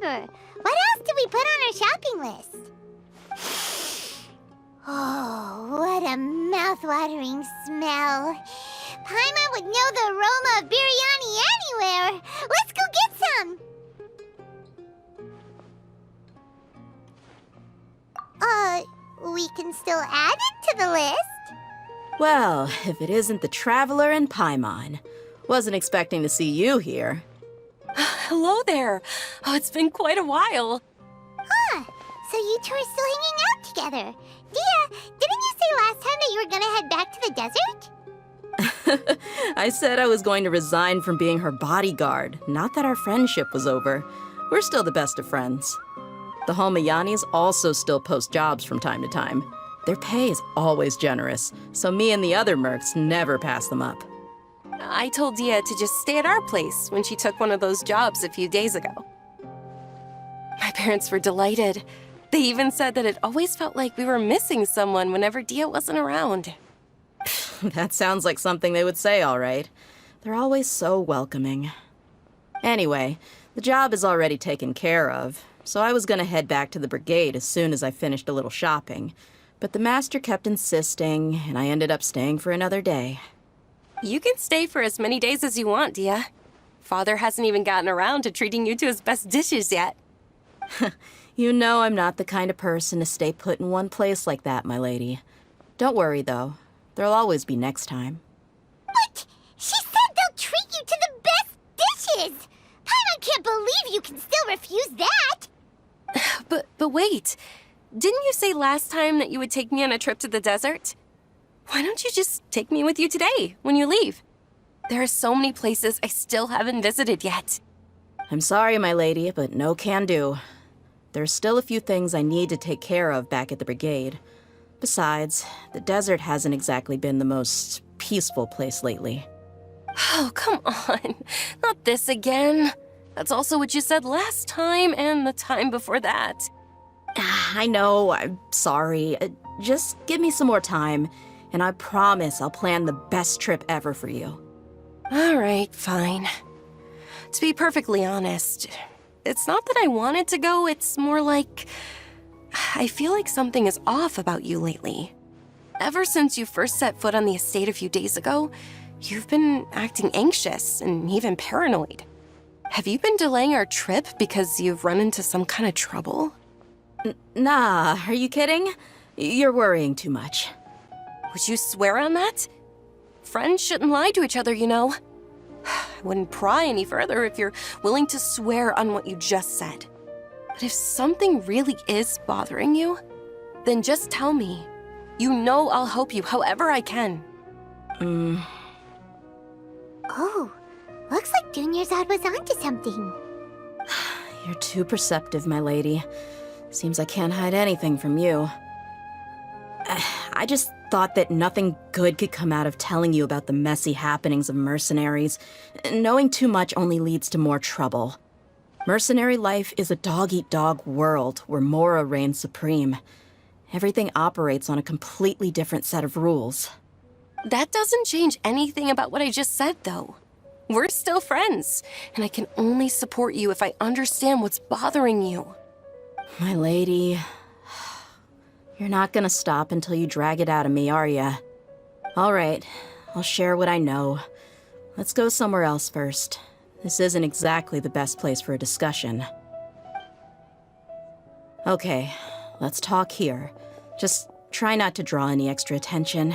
remember. What else did we put on our shopping list? Oh, what a mouth-watering smell. Paimon would know the aroma of biryani anywhere. Let's go get some. We can still add it to the list. Well, if it isn't the Traveler and Paimon. Wasn't expecting to see you here. Hello there. Oh, it's been quite a while. Huh. So you two are still hanging out together. Dehya, didn't you say last time that you were gonna head back to the desert? I said I was going to resign from being her bodyguard, not that our friendship was over. We're still the best of friends. The Holmayanis also still post jobs from time to time. Their pay is always generous, so me and the other mercs never pass them up. I told Dehya to just stay at our place when she took one of those jobs a few days ago. My parents were delighted. They even said that it always felt like we were missing someone whenever Dehya wasn't around. That sounds like something they would say, all right. They're always so welcoming. Anyway, the job is already taken care of, so I was gonna head back to the brigade as soon as I finished a little shopping. But the master kept insisting, and I ended up staying for another day. You can stay for as many days as you want, Dehya. Father hasn't even gotten around to treating you to his best dishes yet. You know I'm not the kind of person to stay put in one place like that, my lady. Don't worry, though. There'll always be next time. What? She said they'll treat you to the best dishes! Paimon can't believe you can still refuse that! But wait. Didn't you say last time that you would take me on a trip to the desert? Why don't you just take me with you today, when you leave? There are so many places I still haven't visited yet. I'm sorry, my lady, but no can do. There's still a few things I need to take care of back at the brigade. Besides, the desert hasn't exactly been the most peaceful place lately. Oh, come on. Not this again. That's also what you said last time and the time before that. I know, I'm sorry. Just give me some more time, and I promise I'll plan the best trip ever for you. All right, fine. To be perfectly honest, it's not that I wanted to go, it's more like I feel like something is off about you lately. Ever since you first set foot on the estate a few days ago, you've been acting anxious and even paranoid. Have you been delaying our trip because you've run into some kind of trouble? Nah, are you kidding? You're worrying too much. Would you swear on that? Friends shouldn't lie to each other, you know. I wouldn't pry any further if you're willing to swear on what you just said. But if something really is bothering you, then just tell me. You know I'll help you however I can. Oh, looks like Dunyarzad was onto something. You're too perceptive, my lady. Seems I can't hide anything from you. I just thought that nothing good could come out of telling you about the messy happenings of mercenaries. Knowing too much only leads to more trouble. Mercenary life is a dog-eat-dog world where Mora reigns supreme. Everything operates on a completely different set of rules. That doesn't change anything about what I just said, though. We're still friends, and I can only support you if I understand what's bothering you. My lady, you're not gonna stop until you drag it out of me, are ya? All right, I'll share what I know. Let's go somewhere else first. This isn't exactly the best place for a discussion. Okay, let's talk here. Just try not to draw any extra attention.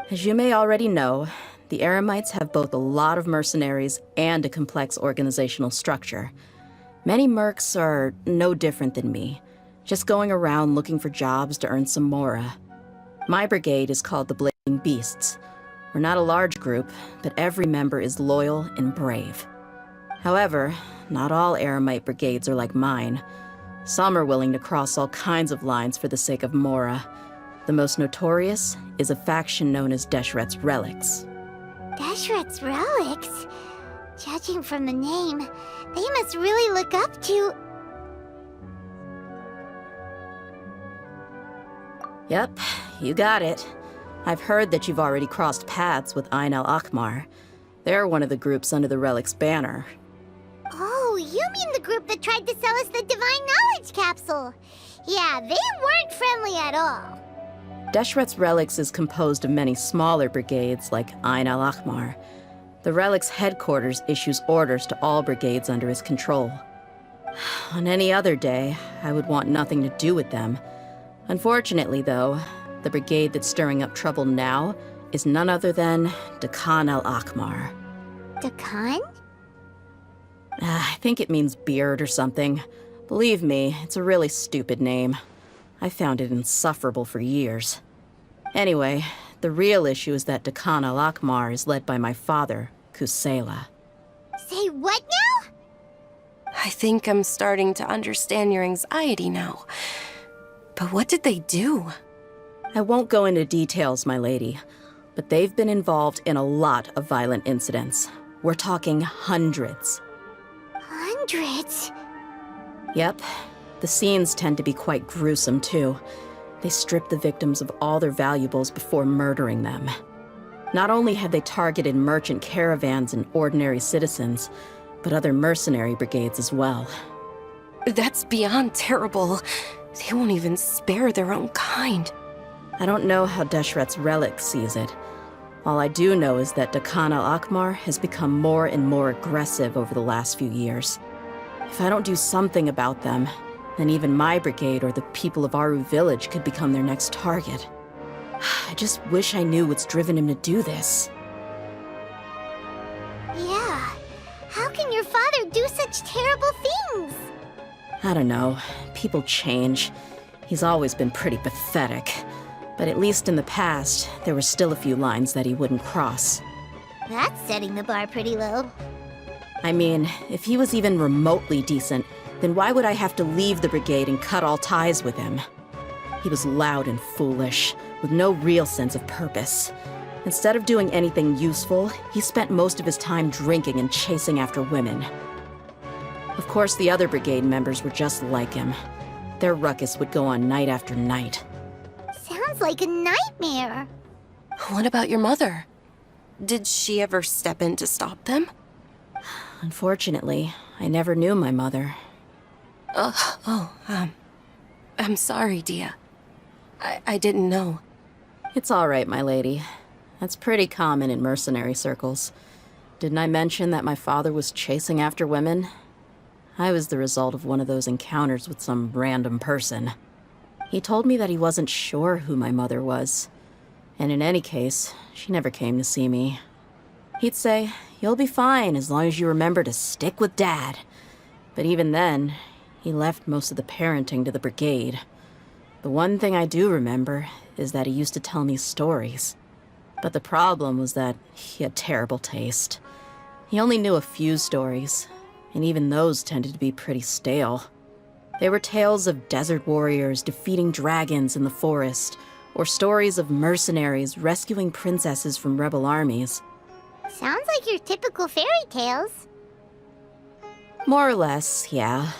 As you may already know, the Eremites have both a lot of mercenaries and a complex organizational structure. Many mercs are no different than me, just going around looking for jobs to earn some mora. My brigade is called the Blazing Beasts. We're not a large group, but every member is loyal and brave. However, not all Eremite brigades are like mine. Some are willing to cross all kinds of lines for the sake of mora. The most notorious is a faction known as Deshret's Relics. Deshret's Relics? Judging from the name, they must really look up to... Yep, you got it. I've heard that you've already crossed paths with Ain al-Akmar. They're one of the groups under the Relic's banner. Oh, Oh, you mean the group that tried to sell us the Divine Knowledge Capsule? Yeah, they weren't friendly at all. Deshret's Relics is composed of many smaller brigades like Ain al-Ahmar. The Relic's headquarters issues orders to all brigades under his control. On any other day, I would want nothing to do with them. Unfortunately, though, the brigade that's stirring up trouble now is none other than Dakan al-Ahmar. Dakan? I think it means beard or something. Believe me, it's a really stupid name. I found it insufferable for years. Anyway, the real issue is that Dakan al-Ahmar is led by my father, Kusela. Say what now? I think I'm starting to understand your anxiety now. But what did they do? I won't go into details, my lady, but they've been involved in a lot of violent incidents. We're talking hundreds. Hundreds? Yep. The scenes tend to be quite gruesome, too. They strip the victims of all their valuables before murdering them. Not only have they targeted merchant caravans and ordinary citizens, but other mercenary brigades as well. That's beyond terrible. They won't even spare their own kind. I don't know how Deshret's Relic sees it. All I do know is that Dakan al-Ahmar has become more and more aggressive over the last few years. If I don't do something about them, then even my brigade or the people of Aru village could become their next target. I just wish I knew what's driven him to do this. Yeah. How can your father do such terrible things? I don't know. People change. He's always been pretty pathetic. But at least in the past, there were still a few lines that he wouldn't cross. That's setting the bar pretty low. I mean, if he was even remotely decent, then why would I have to leave the brigade and cut all ties with him? He was loud and foolish, with no real sense of purpose. Instead of doing anything useful, he spent most of his time drinking and chasing after women. Of course, the other brigade members were just like him. Their ruckus would go on night after night. Sounds like a nightmare. What about your mother? Did she ever step in to stop them? Unfortunately, I never knew my mother. I'm sorry, Dehya. I didn't know. It's all right, my lady. That's pretty common in mercenary circles. Didn't I mention that my father was chasing after women? I was the result of one of those encounters with some random person. He told me that he wasn't sure who my mother was. And in any case, she never came to see me. He'd say, "You'll be fine as long as you remember to stick with Dad." But even then, he left most of the parenting to the brigade. The one thing I do remember is that he used to tell me stories. But the problem was that he had terrible taste. He only knew a few stories, and even those tended to be pretty stale. They were tales of desert warriors defeating dragons in the forest, or stories of mercenaries rescuing princesses from rebel armies. Sounds like your typical fairy tales. More or less, yeah.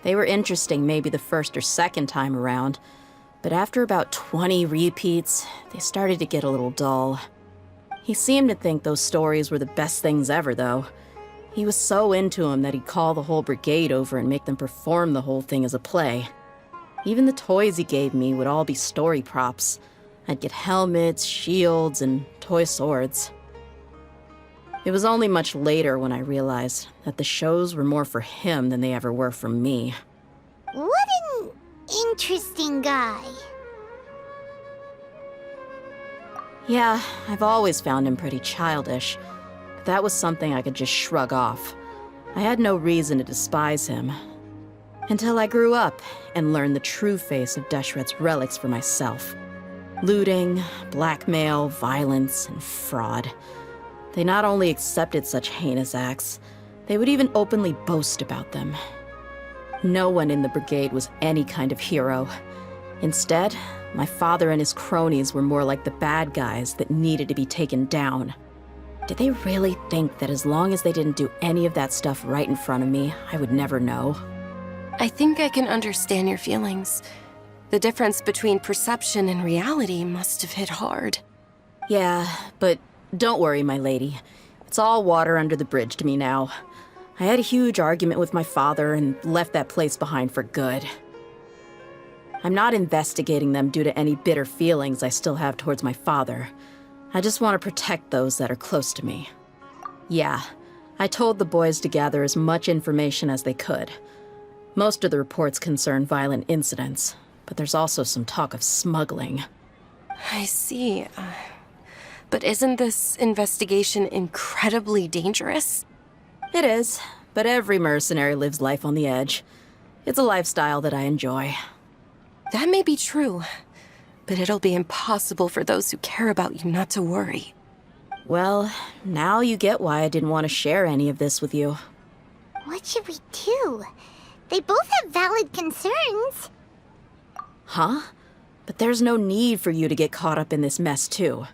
They were interesting maybe the first or second time around, but after about 20 repeats, they started to get a little dull. He seemed to think those stories were the best things ever, though. He was so into them that he'd call the whole brigade over and make them perform the whole thing as a play. Even the toys he gave me would all be story props. I'd get helmets, shields, and toy swords. It was only much later when I realized that the shows were more for him than they ever were for me. What an interesting guy. Yeah, I've always found him pretty childish. But that was something I could just shrug off. I had no reason to despise him. Until I grew up and learned the true face of Deshret's Relics for myself. Looting, blackmail, violence, and fraud. They not only accepted such heinous acts, they would even openly boast about them. No one in the brigade was any kind of hero. Instead, my father and his cronies were more like the bad guys that needed to be taken down. Did they really think that as long as they didn't do any of that stuff right in front of me, I would never know? I think I can understand your feelings. The difference between perception and reality must have hit hard. Yeah, but don't worry, my lady. It's all water under the bridge to me now. I had a huge argument with my father and left that place behind for good. I'm not investigating them due to any bitter feelings I still have towards my father. I just want to protect those that are close to me. Yeah, I told the boys to gather as much information as they could. Most of the reports concern violent incidents, but there's also some talk of smuggling. I see. But isn't this investigation incredibly dangerous? It is, but every mercenary lives life on the edge. It's a lifestyle that I enjoy. That may be true, but it'll be impossible for those who care about you not to worry. Well, now you get why I didn't want to share any of this with you. What should we do? They both have valid concerns. Huh? But there's no need for you to get caught up in this mess, too.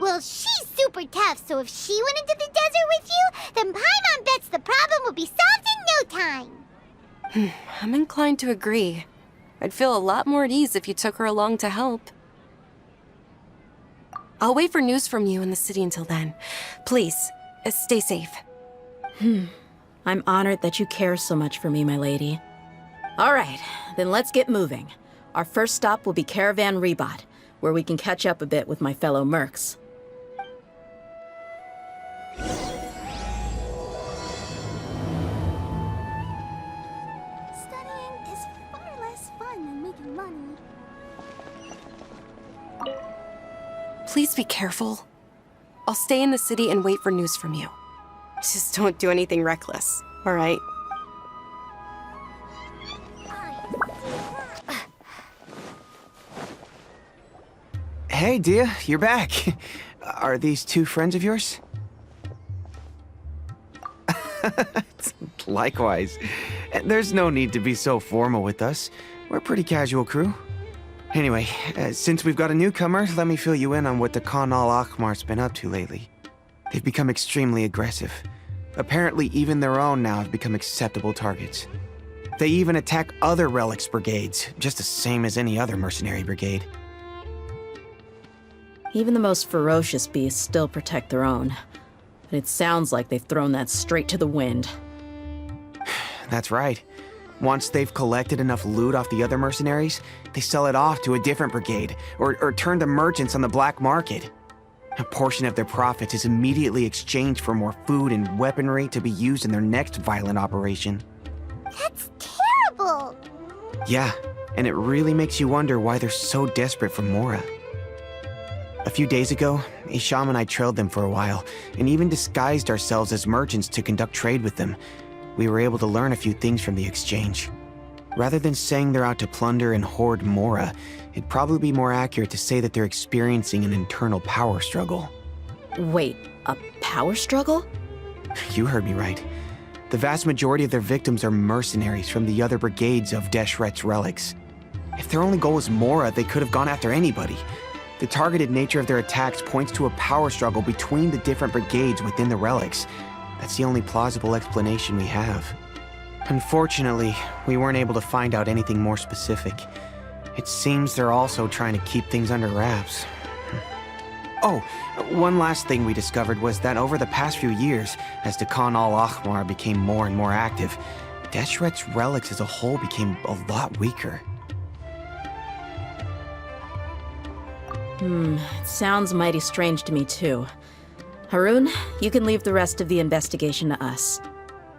Well, she's super tough, so if she went into the desert with you, then Paimon bets the problem will be solved in no time. I'm inclined to agree. I'd feel a lot more at ease if you took her along to help. I'll wait for news from you in the city until then. Please, stay safe. I'm honored that you care so much for me, my lady. All right, then let's get moving. Our first stop will be Caravan Rebot, where we can catch up a bit with my fellow mercs. Studying is far less fun than making money. Please be careful. I'll stay in the city and wait for news from you. Just don't do anything reckless, all right? Hey, Dehya, you're back. Are these two friends of yours? Likewise. There's no need to be so formal with us. We're a pretty casual crew. Anyway, since we've got a newcomer, let me fill you in on what the Khan al-Ahmar's been up to lately. They've become extremely aggressive. Apparently, even their own now have become acceptable targets. They even attack other relics brigades, just the same as any other mercenary brigade. Even the most ferocious beasts still protect their own. But it sounds like they've thrown that straight to the wind. That's right. Once they've collected enough loot off the other mercenaries, they sell it off to a different brigade, or turn to merchants on the black market. A portion of their profits is immediately exchanged for more food and weaponry to be used in their next violent operation. That's terrible! Yeah, and it really makes you wonder why they're so desperate for Mora. A few days ago, Isham and I trailed them for a while, and even disguised ourselves as merchants to conduct trade with them. We were able to learn a few things from the exchange. Rather than saying they're out to plunder and hoard Mora, it'd probably be more accurate to say that they're experiencing an internal power struggle. Wait, a power struggle? You heard me right. The vast majority of their victims are mercenaries from the other brigades of Deshret's relics. If their only goal was Mora, they could have gone after anybody. The targeted nature of their attacks points to a power struggle between the different brigades within the relics. That's the only plausible explanation we have. Unfortunately, we weren't able to find out anything more specific. It seems they're also trying to keep things under wraps. Oh, one last thing we discovered was that over the past few years, as the Khan al-Ahmar became more and more active, Deshret's relics as a whole became a lot weaker. It sounds mighty strange to me, too. Harun, you can leave the rest of the investigation to us.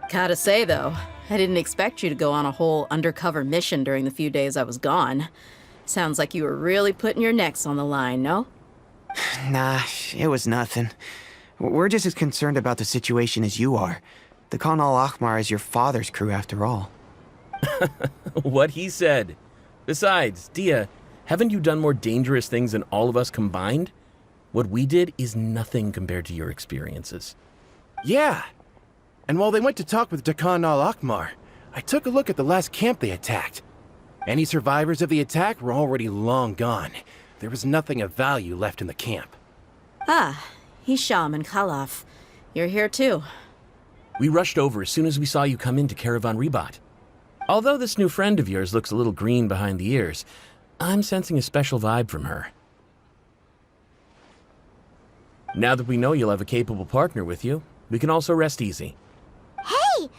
Gotta say, though, I didn't expect you to go on a whole undercover mission during the few days I was gone. Sounds like you were really putting your necks on the line, no? Nah, it was nothing. We're just as concerned about the situation as you are. The Khan al-Ahmar is your father's crew, after all. What he said. Besides, Dehya, haven't you done more dangerous things than all of us combined? What we did is nothing compared to your experiences. Yeah. And while they went to talk with Khan al-Ahmar, I took a look at the last camp they attacked. Any survivors of the attack were already long gone. There was nothing of value left in the camp. Ah, Hisham and Khalaf. You're here too. We rushed over as soon as we saw you come into Caravan Rebot. Although this new friend of yours looks a little green behind the ears, I'm sensing a special vibe from her. Now that we know you'll have a capable partner with you, we can also rest easy. Hey,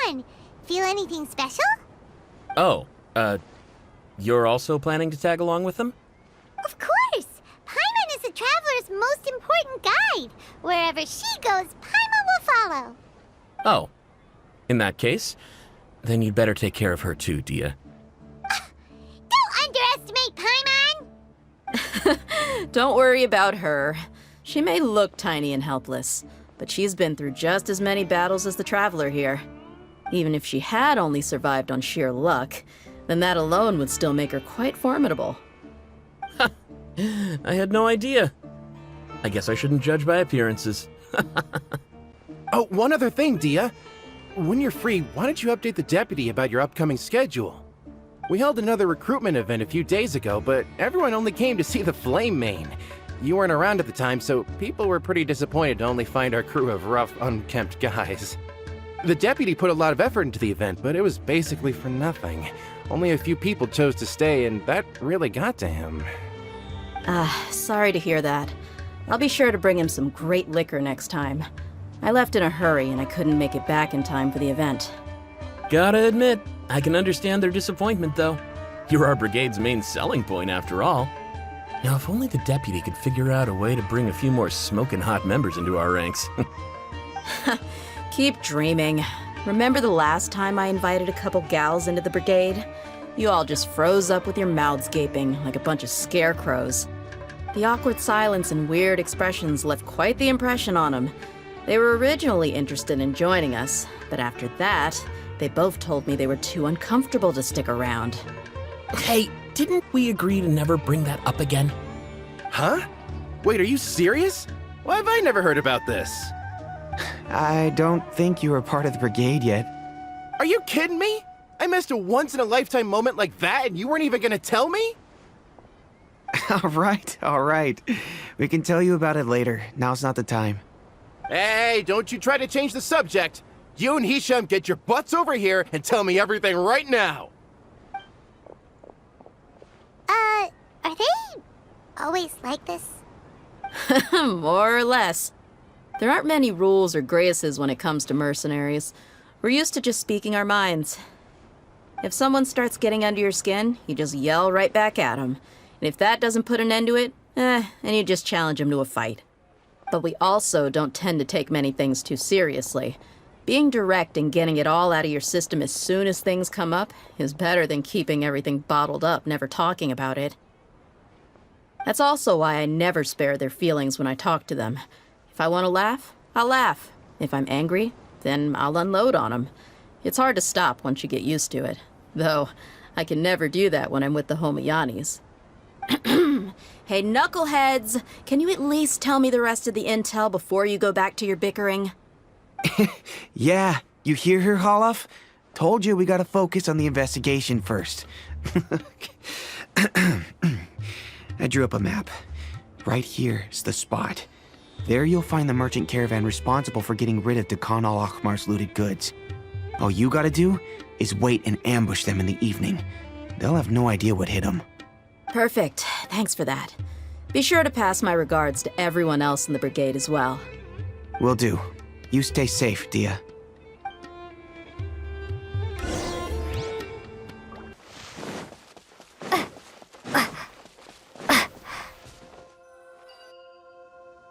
on? Feel anything special? Oh, you're also planning to tag along with them? Of course! Paimon is the traveler's most important guide. Wherever she goes, Paimon will follow. Oh. In that case, then you'd better take care of her too, Dehya. Don't underestimate Paimon! Don't worry about her. She may look tiny and helpless, but she's been through just as many battles as the traveler here. Even if she had only survived on sheer luck, then that alone would still make her quite formidable. I had no idea. I guess I shouldn't judge by appearances. Oh, one other thing, Dehya. When you're free, why don't you update the deputy about your upcoming schedule? We held another recruitment event a few days ago, but everyone only came to see the Flame Main. You weren't around at the time, so people were pretty disappointed to only find our crew of rough, unkempt guys. The deputy put a lot of effort into the event, but it was basically for nothing. Only a few people chose to stay, and that really got to him. Sorry to hear that. I'll be sure to bring him some great liquor next time. I left in a hurry and I couldn't make it back in time for the event. Gotta admit, I can understand their disappointment, though. You're our brigade's main selling point, after all. Now, if only the deputy could figure out a way to bring a few more smoking hot members into our ranks. Keep dreaming. Remember the last time I invited a couple gals into the brigade? You all just froze up with your mouths gaping like a bunch of scarecrows. The awkward silence and weird expressions left quite the impression on them. They were originally interested in joining us, but after that, they both told me they were too uncomfortable to stick around. Hey, didn't we agree to never bring that up again? Huh? Wait, are you serious? Why have I never heard about this? I don't think you were part of the brigade yet. Are you kidding me? I missed a once-in-a-lifetime moment like that and you weren't even gonna tell me? All right. We can tell you about it later. Now's not the time. Hey, don't you try to change the subject. You and Hisham get your butts over here and tell me everything right now. Are they always like this? More or less. There aren't many rules or graces when it comes to mercenaries. We're used to just speaking our minds. If someone starts getting under your skin, you just yell right back at them. And if that doesn't put an end to it, then you just challenge them to a fight. But we also don't tend to take many things too seriously. Being direct and getting it all out of your system as soon as things come up is better than keeping everything bottled up, never talking about it. That's also why I never spare their feelings when I talk to them. If I want to laugh, I'll laugh. If I'm angry, then I'll unload on them. It's hard to stop once you get used to it. Though, I can never do that when I'm with the Homayanis. Hey, knuckleheads! Can you at least tell me the rest of the intel before you go back to your bickering? Yeah, you hear her, Holof? Told you we gotta focus on the investigation first. I drew up a map. Right here's the spot. There you'll find the merchant caravan responsible for getting rid of Dehya al-Akhmar's looted goods. All you gotta do is wait and ambush them in the evening. They'll have no idea what hit them. Perfect. Thanks for that. Be sure to pass my regards to everyone else in the brigade as well. Will do. You stay safe, Dehya.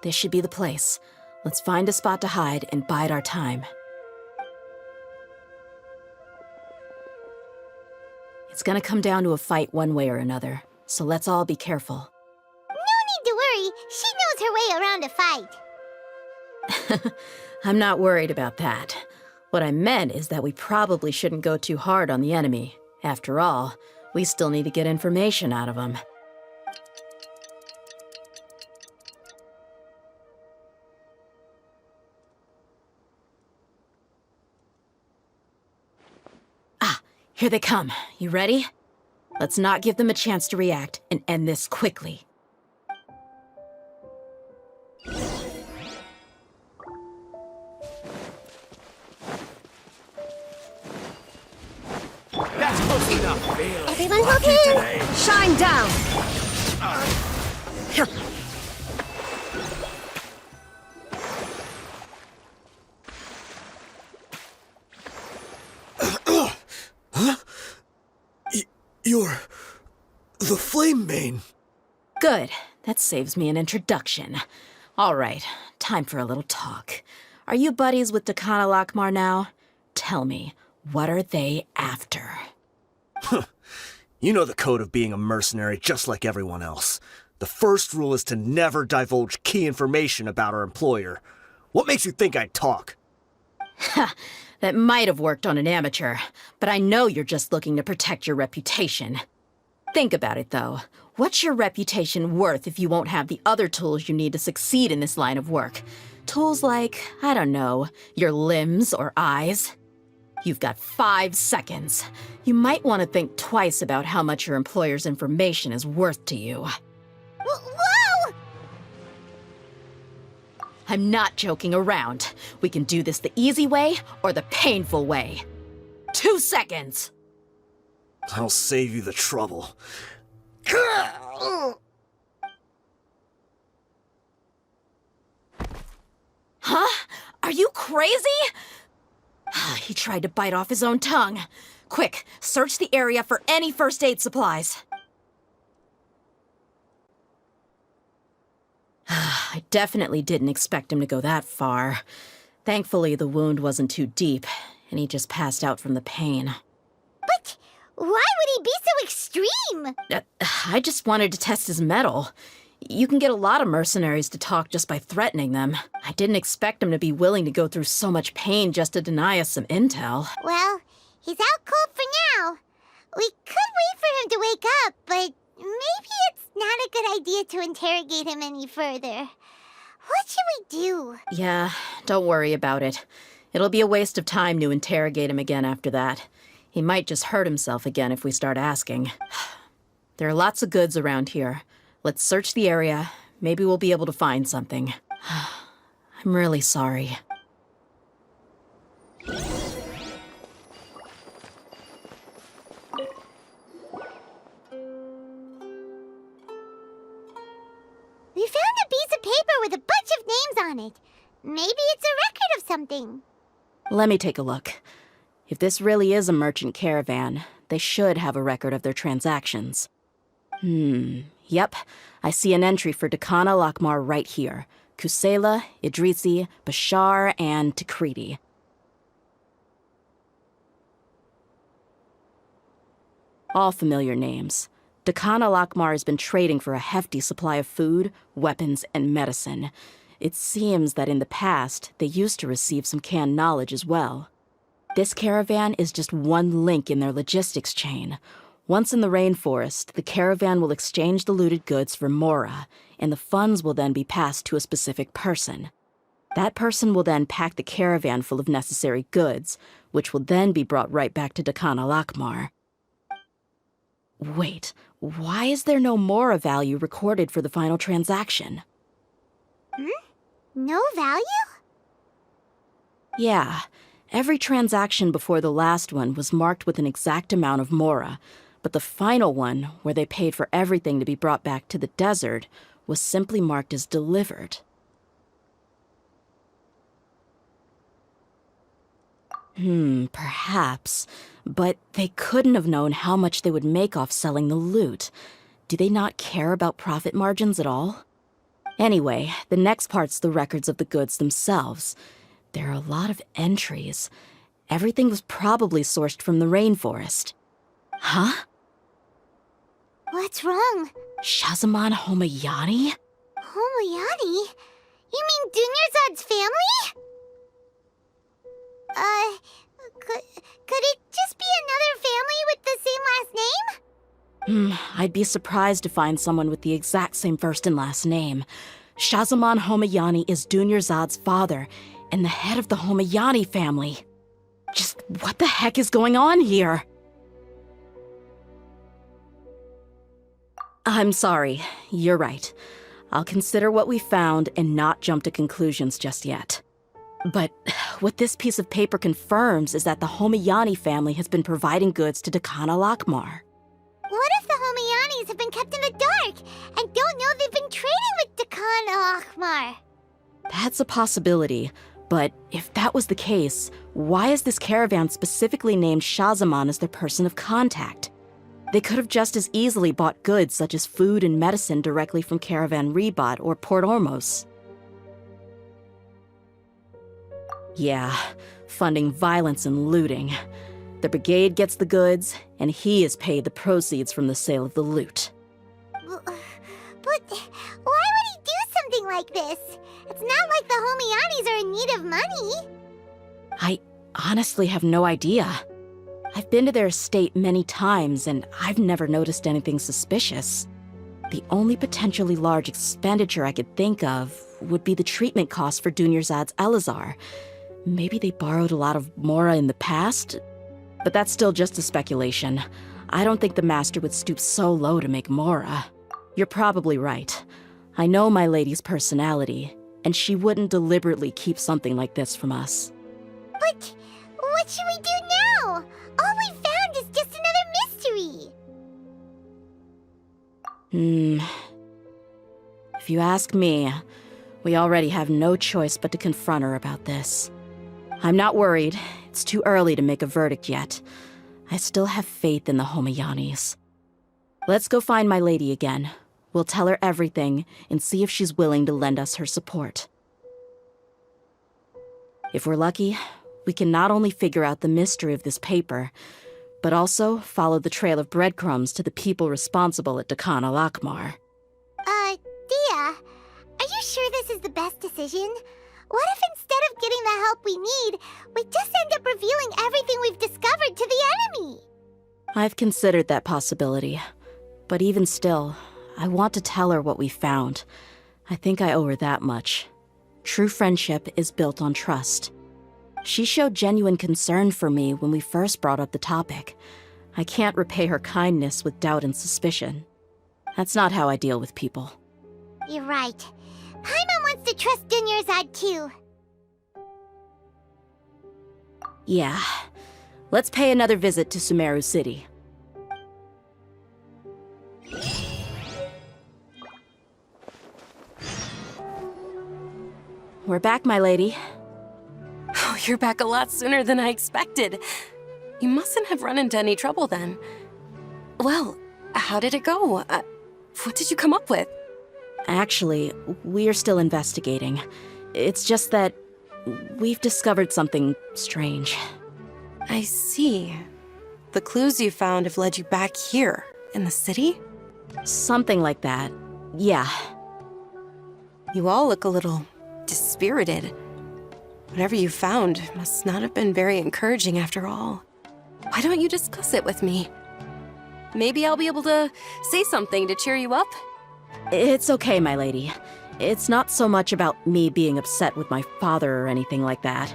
This should be the place. Let's find a spot to hide and bide our time. It's gonna come down to a fight one way or another, so let's all be careful. No need to worry. She knows her way around a fight. I'm not worried about that. What I meant is that we probably shouldn't go too hard on the enemy. After all, we still need to get information out of them. Here they come. You ready? Let's not give them a chance to react and end this quickly. That's close enough. Everyone okay? Shine down! The Flame Mane! Good. That saves me an introduction. All right, time for a little talk. Are you buddies with Dakana Lakmar now? Tell me, what are they after? You know the code of being a mercenary just like everyone else. The first rule is to never divulge key information about our employer. What makes you think I'd talk? Ha! That might have worked on an amateur, but I know you're just looking to protect your reputation. Think about it, though. What's your reputation worth if you won't have the other tools you need to succeed in this line of work? Tools like, I don't know, your limbs or eyes? You've got 5 seconds. You might want to think twice about how much your employer's information is worth to you. Whoa! I'm not joking around. We can do this the easy way or the painful way. 2 seconds! I'll save you the trouble. Huh? Are you crazy? He tried to bite off his own tongue. Quick, search the area for any first aid supplies. I definitely didn't expect him to go that far. Thankfully, the wound wasn't too deep, and he just passed out from the pain. But why would he be so extreme? I just wanted to test his mettle. You can get a lot of mercenaries to talk just by threatening them. I didn't expect him to be willing to go through so much pain just to deny us some intel. Well, he's out cold for now. We could wait for him to wake up, but maybe it's not a good idea to interrogate him any further. What should we do? Yeah, don't worry about it. It'll be a waste of time to interrogate him again after that. He might just hurt himself again if we start asking. There are lots of goods around here. Let's search the area. Maybe we'll be able to find something. I'm really sorry. We found a piece of paper with a bunch of names on it. Maybe it's a record of something. Let me take a look. If this really is a merchant caravan, they should have a record of their transactions. Yep. I see an entry for Dakana Lakmar right here. Kusela, Idrisi, Bashar, and Takriti. All familiar names. Dakana Lakmar has been trading for a hefty supply of food, weapons, and medicine. It seems that in the past, they used to receive some canned knowledge as well. This caravan is just one link in their logistics chain. Once in the rainforest, the caravan will exchange the looted goods for mora, and the funds will then be passed to a specific person. That person will then pack the caravan full of necessary goods, which will then be brought right back to Dakana Lakmar. Wait, why is there no mora value recorded for the final transaction? No value? Yeah, every transaction before the last one was marked with an exact amount of mora, but the final one, where they paid for everything to be brought back to the desert, was simply marked as delivered. Perhaps. But they couldn't have known how much they would make off selling the loot. Do they not care about profit margins at all? Anyway, the next part's the records of the goods themselves. There are a lot of entries. Everything was probably sourced from the rainforest. Huh? What's wrong? Shahzaman Homayani? Homayani? You mean Dunyarzad's family? Could it just be another family with the same last name? I'd be surprised to find someone with the exact same first and last name. Shahzaman Homayani is Dunyarzad's father, and the head of the Homayani family. Just what the heck is going on here? I'm sorry, you're right. I'll consider what we found and not jump to conclusions just yet. But what this piece of paper confirms is that the Homayani family has been providing goods to Dakana Lakmar. What if the Homayanis have been kept in the dark and don't know they've been trading with Dakana Lakmar? That's a possibility, but if that was the case, why is this caravan specifically named Shahzaman as their person of contact? They could have just as easily bought goods such as food and medicine directly from Caravan Rebot or Port Ormos. Yeah, funding violence and looting. The brigade gets the goods, and he is paid the proceeds from the sale of the loot. But why would he do something like this? It's not like the Homianis are in need of money. I honestly have no idea. I've been to their estate many times, and I've never noticed anything suspicious. The only potentially large expenditure I could think of would be the treatment costs for Dunyarzad's Elazar. Maybe they borrowed a lot of Mora in the past? But that's still just a speculation. I don't think the Master would stoop so low to make Mora. You're probably right. I know my lady's personality, and she wouldn't deliberately keep something like this from us. But what should we do now? All we found is just another mystery. If you ask me, we already have no choice but to confront her about this. I'm not worried. It's too early to make a verdict yet. I still have faith in the Homianis. Let's go find my lady again. We'll tell her everything and see if she's willing to lend us her support. If we're lucky, we can not only figure out the mystery of this paper, but also follow the trail of breadcrumbs to the people responsible at Dakan al-Akmar. Dehya, are you sure this is the best decision? What if instead of getting the help we need, we just end up revealing everything we've discovered to the enemy? I've considered that possibility, but even still, I want to tell her what we found. I think I owe her that much. True friendship is built on trust. She showed genuine concern for me when we first brought up the topic. I can't repay her kindness with doubt and suspicion. That's not how I deal with people. You're right. Paimon wants to trust Dunyarzad too. Yeah. Let's pay another visit to Sumeru City. We're back, my lady. Oh, you're back a lot sooner than I expected. You mustn't have run into any trouble then. Well, how did it go? What did you come up with? Actually, we're still investigating. It's just that we've discovered something strange. I see. The clues you found have led you back here, in the city? Something like that. Yeah. You all look a little dispirited. Whatever you found must not have been very encouraging after all. Why don't you discuss it with me? Maybe I'll be able to say something to cheer you up? It's okay, my lady. It's not so much about me being upset with my father or anything like that.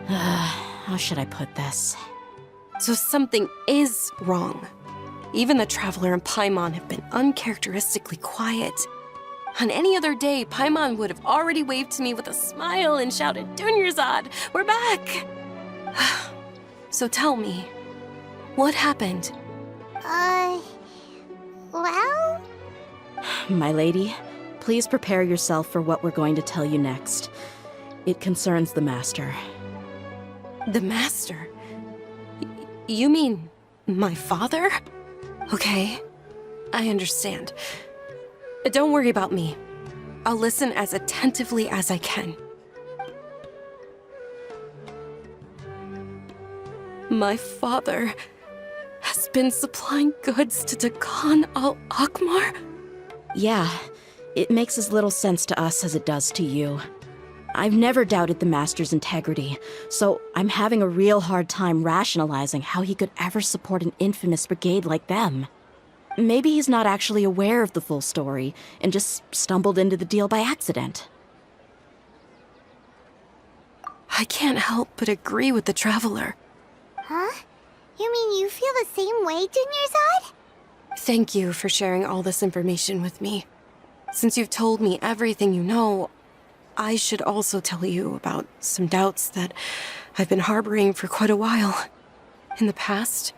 How should I put this? So something is wrong. Even the Traveler and Paimon have been uncharacteristically quiet. On any other day, Paimon would have already waved to me with a smile and shouted, "Dunyarzad, we're back!" So tell me, what happened? Well? My lady, please prepare yourself for what we're going to tell you next. It concerns the Master. The Master? You mean my father? Okay, I understand. Don't worry about me. I'll listen as attentively as I can. My father has been supplying goods to Dakan al-Akmar? Yeah, it makes as little sense to us as it does to you. I've never doubted the Master's integrity, so I'm having a real hard time rationalizing how he could ever support an infamous brigade like them. Maybe he's not actually aware of the full story and just stumbled into the deal by accident. I can't help but agree with the Traveler. Huh? You mean you feel the same way, Dunyarzad? Thank you for sharing all this information with me. Since you've told me everything you know, I should also tell you about some doubts that I've been harboring for quite a while. In the past,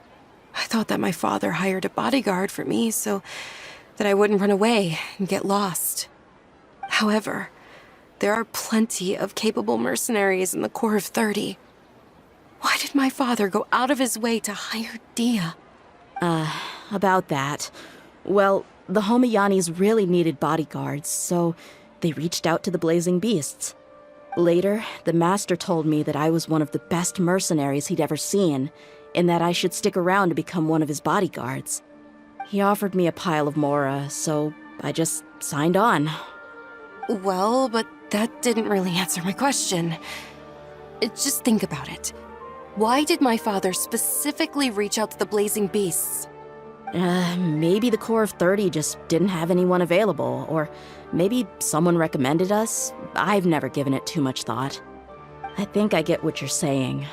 I thought that my father hired a bodyguard for me so that I wouldn't run away and get lost. However, there are plenty of capable mercenaries in the Corps of 30. Why did my father go out of his way to hire Dehya? about that. Well, the Homiyanis really needed bodyguards, so they reached out to the Blazing Beasts. Later, the Master told me that I was one of the best mercenaries he'd ever seen, and that I should stick around to become one of his bodyguards. He offered me a pile of mora, so I just signed on. Well, but that didn't really answer my question. Just think about it. Why did my father specifically reach out to the Blazing Beasts? Maybe the Corps of 30 just didn't have anyone available, or maybe someone recommended us. I've never given it too much thought. I think I get what you're saying.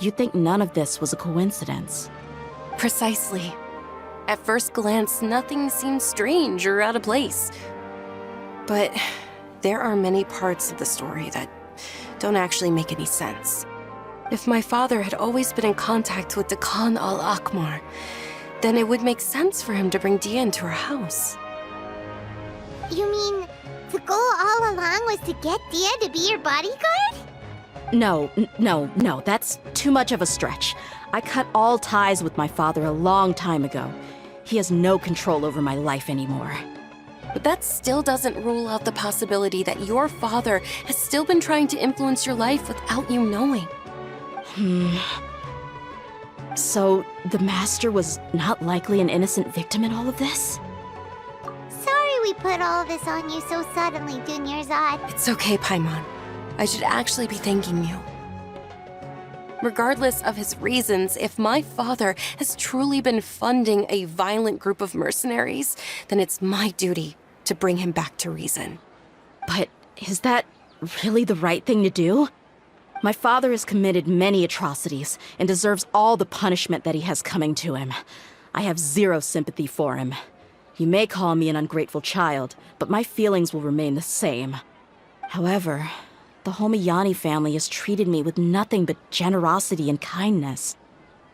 You think none of this was a coincidence. Precisely. At first glance, nothing seems strange or out of place. But there are many parts of the story that don't actually make any sense. If my father had always been in contact with Dekan al-Akmar, then it would make sense for him to bring Dehya into our house. You mean the goal all along was to get Dehya to be your bodyguard? No, that's too much of a stretch. I cut all ties with my father a long time ago. He has no control over my life anymore. But that still doesn't rule out the possibility that your father has still been trying to influence your life without you knowing. So, the Master was not likely an innocent victim in all of this? Sorry we put all of this on you so suddenly, Dunyarzad. It's okay, Paimon. I should actually be thanking you. Regardless of his reasons, if my father has truly been funding a violent group of mercenaries, then it's my duty to bring him back to reason. But is that really the right thing to do? My father has committed many atrocities and deserves all the punishment that he has coming to him. I have zero sympathy for him. You may call me an ungrateful child, but my feelings will remain the same. However, the Homiyani family has treated me with nothing but generosity and kindness.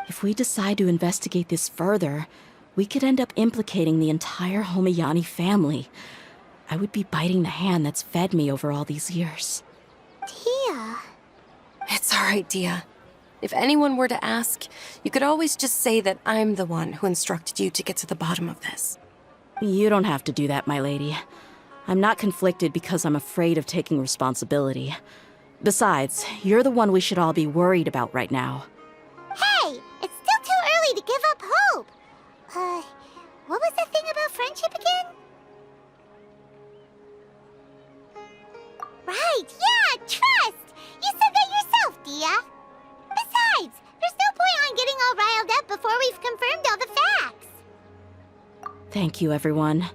If we decide to investigate this further, we could end up implicating the entire Homiyani family. I would be biting the hand that's fed me over all these years. Dehya. It's all right, Dehya. If anyone were to ask, you could always just say that I'm the one who instructed you to get to the bottom of this. You don't have to do that, my lady. I'm not conflicted because I'm afraid of taking responsibility. Besides, you're the one we should all be worried about right now. Hey, it's still too early to give up hope. What was that thing about friendship again? Right, yeah, trust! You said that yourself, Dehya. Besides, there's no point on getting all riled up before we've confirmed all the facts. Thank you, everyone.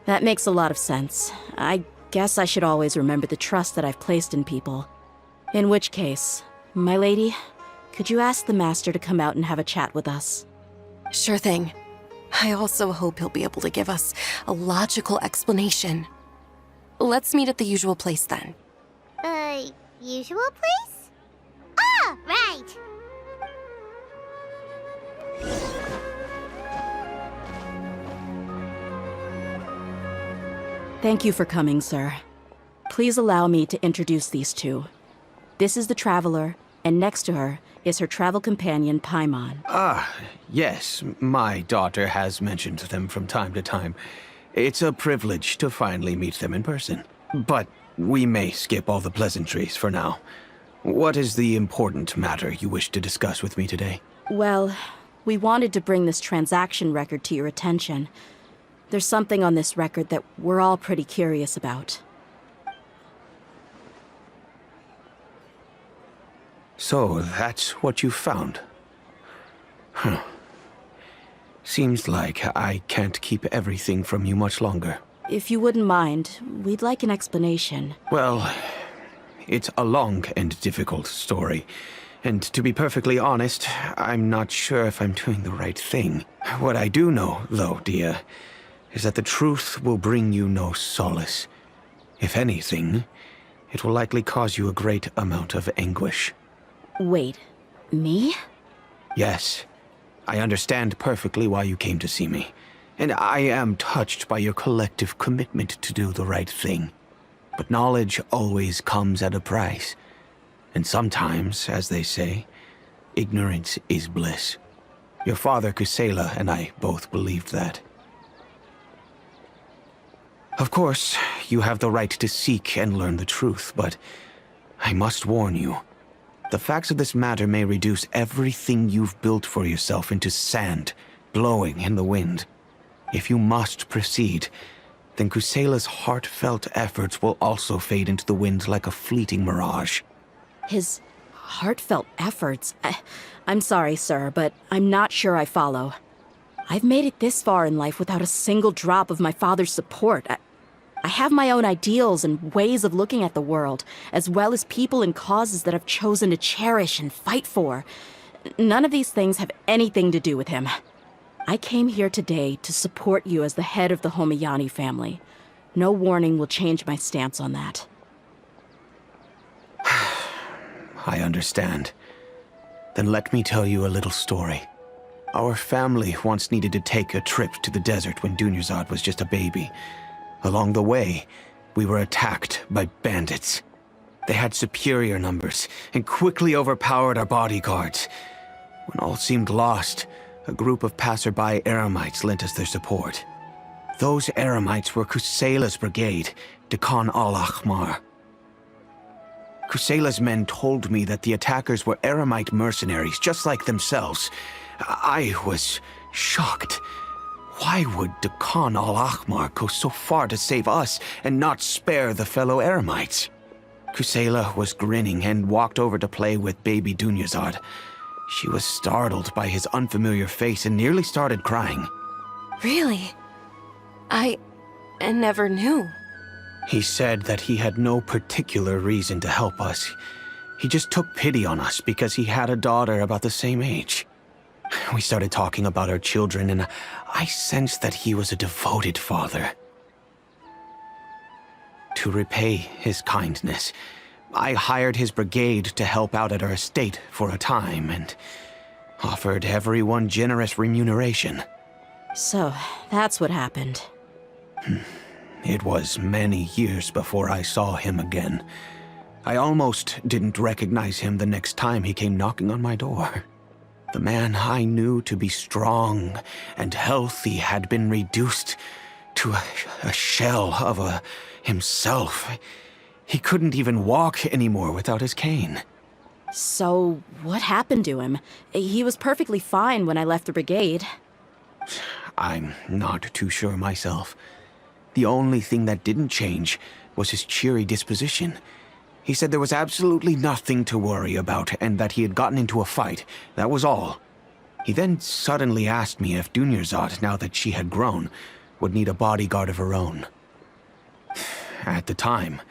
That makes a lot of sense. I guess I should always remember the trust that I've placed in people. In which case, my lady, could you ask the Master to come out and have a chat with us? Sure thing. I also hope he'll be able to give us a logical explanation. Let's meet at the usual place then. Usual place? Ah, right. Thank you for coming, sir. Please allow me to introduce these two. This is the Traveler, and next to her is her travel companion, Paimon. Yes, my daughter has mentioned them from time to time. It's a privilege to finally meet them in person. But we may skip all the pleasantries for now. What is the important matter you wish to discuss with me today? Well, we wanted to bring this transaction record to your attention. There's something on this record that we're all pretty curious about. So, that's what you found? Huh. Seems like I can't keep everything from you much longer. If you wouldn't mind, we'd like an explanation. Well, it's a long and difficult story. And to be perfectly honest, I'm not sure if I'm doing the right thing. What I do know, though, Dehya, is that the truth will bring you no solace. If anything, it will likely cause you a great amount of anguish. Wait, me? Yes, I understand perfectly why you came to see me. And I am touched by your collective commitment to do the right thing. But knowledge always comes at a price. And sometimes, as they say, ignorance is bliss. Your father, Kusela, and I both believed that. Of course, you have the right to seek and learn the truth, but I must warn you. The facts of this matter may reduce everything you've built for yourself into sand, blowing in the wind. If you must proceed, then Kusela's heartfelt efforts will also fade into the wind like a fleeting mirage. His heartfelt efforts? I'm sorry, sir, but I'm not sure I follow. I've made it this far in life without a single drop of my father's support. I have my own ideals and ways of looking at the world, as well as people and causes that I've chosen to cherish and fight for. None of these things have anything to do with him. I came here today to support you as the head of the Homayani family. No warning will change my stance on that. I understand. Then let me tell you a little story. Our family once needed to take a trip to the desert when Dunyarzad was just a baby. Along the way, we were attacked by bandits. They had superior numbers and quickly overpowered our bodyguards. When all seemed lost, a group of passerby Eremites lent us their support. Those Eremites were Kusela's brigade, Dekan al-Ahmar. Kusela's men told me that the attackers were Eremite mercenaries, just like themselves. I was shocked. Why would Dekan al-Ahmar go so far to save us and not spare the fellow Eremites? Kusela was grinning and walked over to play with baby Dunyarzad. She was startled by his unfamiliar face and nearly started crying. Really? I never knew. He said that he had no particular reason to help us. He just took pity on us because he had a daughter about the same age. We started talking about our children, and I sensed that he was a devoted father. To repay his kindness, I hired his brigade to help out at our estate for a time and offered everyone generous remuneration. So, that's what happened. It was many years before I saw him again. I almost didn't recognize him the next time he came knocking on my door. The man I knew to be strong and healthy had been reduced to a shell of himself. He couldn't even walk anymore without his cane. So, what happened to him? He was perfectly fine when I left the brigade. I'm not too sure myself. The only thing that didn't change was his cheery disposition. He said there was absolutely nothing to worry about and that he had gotten into a fight. That was all. He then suddenly asked me if Dunyarzad, now that she had grown, would need a bodyguard of her own. At the time,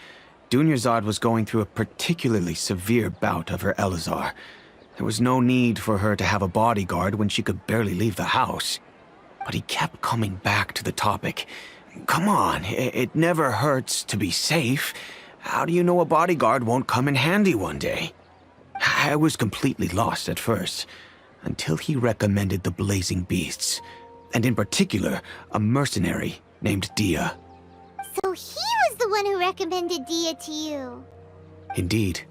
Dunyarzad was going through a particularly severe bout of her Elazar. There was no need for her to have a bodyguard when she could barely leave the house. But he kept coming back to the topic. Come on, it never hurts to be safe. How do you know a bodyguard won't come in handy one day? I was completely lost at first, until he recommended the Blazing Beasts, and in particular, a mercenary named Dehya. So he was the one who recommended Dehya to you. Indeed.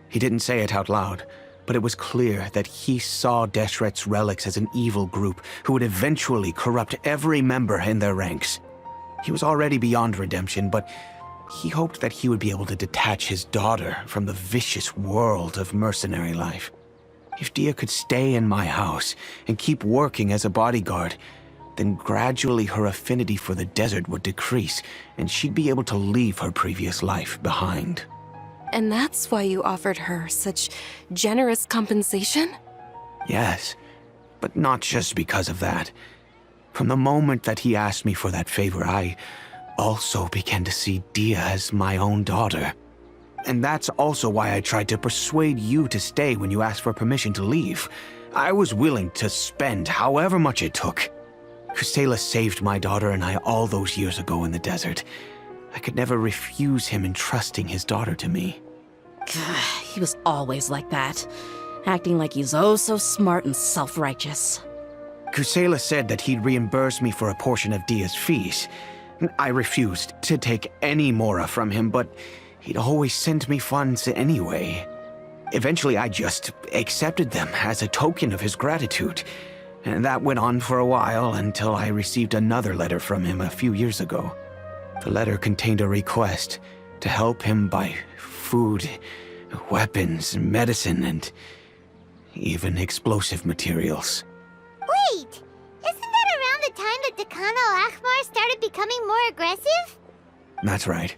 He didn't say it out loud, but it was clear that he saw Deshret's relics as an evil group who would eventually corrupt every member in their ranks. He was already beyond redemption, but he hoped that he would be able to detach his daughter from the vicious world of mercenary life. If Dehya could stay in my house and keep working as a bodyguard, then gradually her affinity for the desert would decrease, and she'd be able to leave her previous life behind. And that's why you offered her such generous compensation? Yes, but not just because of that. From the moment that he asked me for that favor, I also began to see Dehya as my own daughter. And that's also why I tried to persuade you to stay when you asked for permission to leave. I was willing to spend however much it took. Kusela saved my daughter and I all those years ago in the desert. I could never refuse him entrusting his daughter to me. He was always like that, acting like he's oh so smart and self-righteous. Kusela said that he'd reimburse me for a portion of Dehya's fees. I refused to take any mora from him, but he'd always sent me funds anyway. Eventually, I just accepted them as a token of his gratitude. And that went on for a while until I received another letter from him a few years ago. The letter contained a request to help him buy food, weapons, medicine, and even explosive materials. Wait! Isn't that around the time that Dakan al-Ahmar started becoming more aggressive? That's right.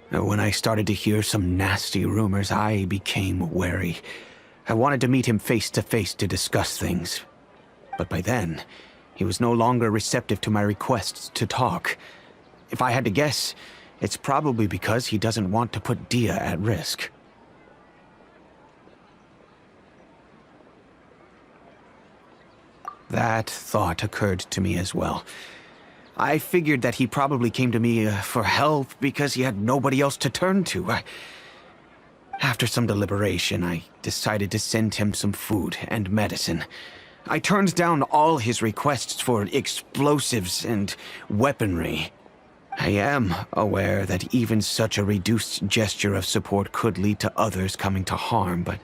When I started to hear some nasty rumors, I became wary. I wanted to meet him face to face to discuss things. But by then, he was no longer receptive to my requests to talk. If I had to guess, it's probably because he doesn't want to put Dehya at risk. That thought occurred to me as well. I figured that he probably came to me for help because he had nobody else to turn to. After some deliberation, I decided to send him some food and medicine. I turned down all his requests for explosives and weaponry. I am aware that even such a reduced gesture of support could lead to others coming to harm, but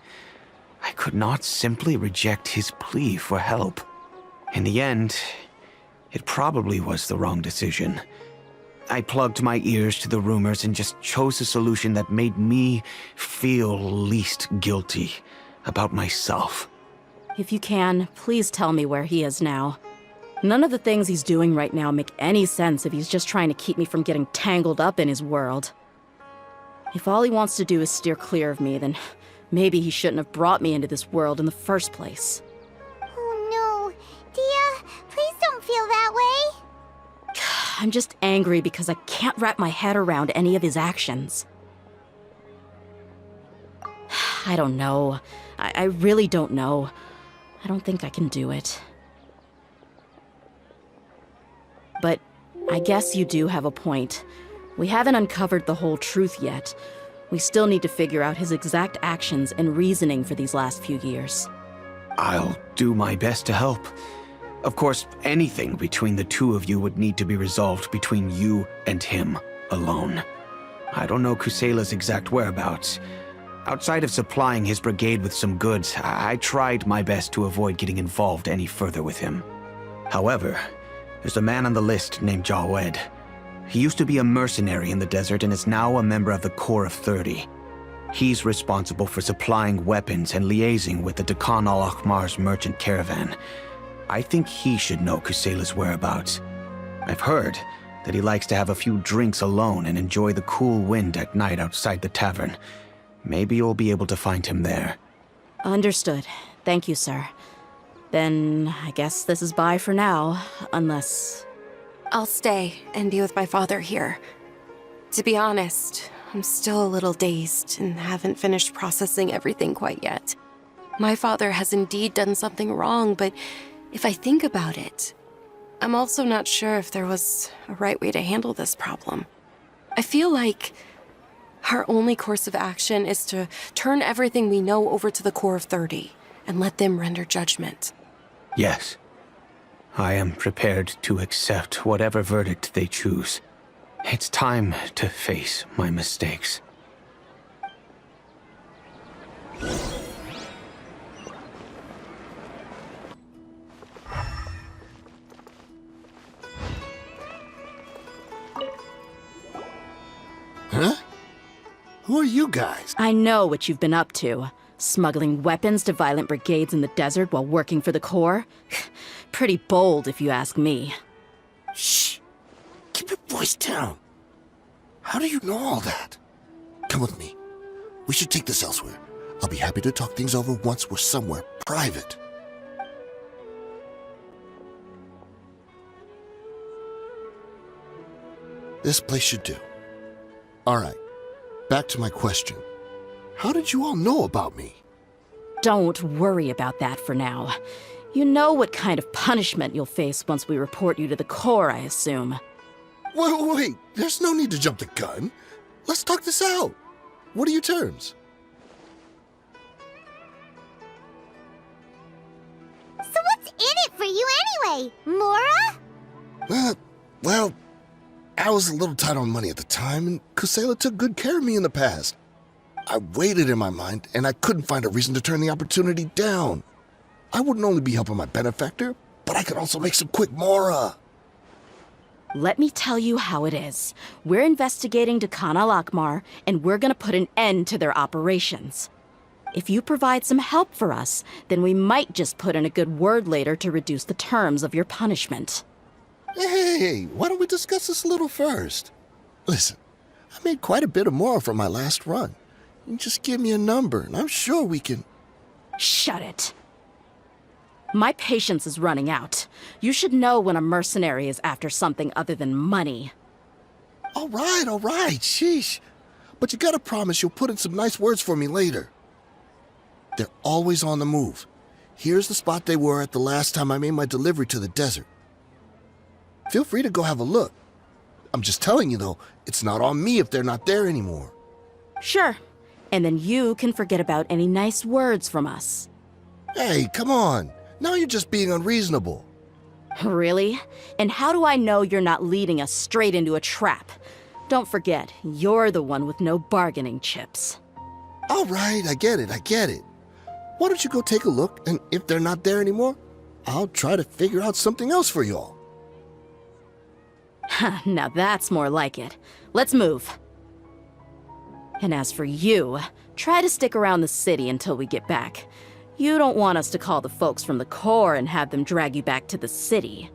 I could not simply reject his plea for help. In the end, it probably was the wrong decision. I plugged my ears to the rumors and just chose a solution that made me feel least guilty about myself. If you can, please tell me where he is now. None of the things he's doing right now make any sense if he's just trying to keep me from getting tangled up in his world. If all he wants to do is steer clear of me, then maybe he shouldn't have brought me into this world in the first place. Oh no. Dehya, please don't feel that way. I'm just angry because I can't wrap my head around any of his actions. I don't know. I really don't know. I don't think I can do it. But I guess you do have a point. We haven't uncovered the whole truth yet. We still need to figure out his exact actions and reasoning for these last few years. I'll do my best to help. Of course, anything between the two of you would need to be resolved between you and him alone. I don't know Kusela's exact whereabouts. Outside of supplying his brigade with some goods, I tried my best to avoid getting involved any further with him. However, there's a man on the list named Jawed. He used to be a mercenary in the desert and is now a member of the Corps of 30. He's responsible for supplying weapons and liaising with the Dakan al-Ahmar's merchant caravan. I think he should know Kusela's whereabouts. I've heard that he likes to have a few drinks alone and enjoy the cool wind at night outside the tavern. Maybe you'll be able to find him there. Understood. Thank you, sir. Then I guess this is bye for now, unless... I'll stay and be with my father here. To be honest, I'm still a little dazed and haven't finished processing everything quite yet. My father has indeed done something wrong, but if I think about it, I'm also not sure if there was a right way to handle this problem. I feel like our only course of action is to turn everything we know over to the Corps of 30 and let them render judgment. Yes. I am prepared to accept whatever verdict they choose. It's time to face my mistakes. Huh? Who are you guys? I know what you've been up to. Smuggling weapons to violent brigades in the desert while working for the Corps? Pretty bold, if you ask me. Shh. Keep your voice down. How do you know all that? Come with me. We should take this elsewhere. I'll be happy to talk things over once we're somewhere private. This place should do. All right. Back to my question. How did you all know about me? Don't worry about that for now. You know what kind of punishment you'll face once we report you to the Corps, I assume. Wait. There's no need to jump the gun. Let's talk this out. What are your terms? So what's in it for you anyway, Mora? Well, I was a little tight on money at the time, and Kusela took good care of me in the past. I weighed it in my mind, and I couldn't find a reason to turn the opportunity down. I wouldn't only be helping my benefactor, but I could also make some quick mora. Let me tell you how it is. We're investigating Dehya al-Akmar, and we're gonna put an end to their operations. If you provide some help for us, then we might just put in a good word later to reduce the terms of your punishment. Hey, why don't we discuss this a little first? Listen, I made quite a bit of mora from my last run. You just give me a number, and I'm sure we can... Shut it. My patience is running out. You should know when a mercenary is after something other than money. All right, sheesh. But you gotta promise you'll put in some nice words for me later. They're always on the move. Here's the spot they were at the last time I made my delivery to the desert. Feel free to go have a look. I'm just telling you, though, it's not on me if they're not there anymore. Sure. And then you can forget about any nice words from us. Hey, come on. Now you're just being unreasonable. Really? And how do I know you're not leading us straight into a trap? Don't forget, you're the one with no bargaining chips. All right, I get it. Why don't you go take a look, and if they're not there anymore, I'll try to figure out something else for y'all. Now that's more like it. Let's move. And as for you, try to stick around the city until we get back. You don't want us to call the folks from the Corps and have them drag you back to the city.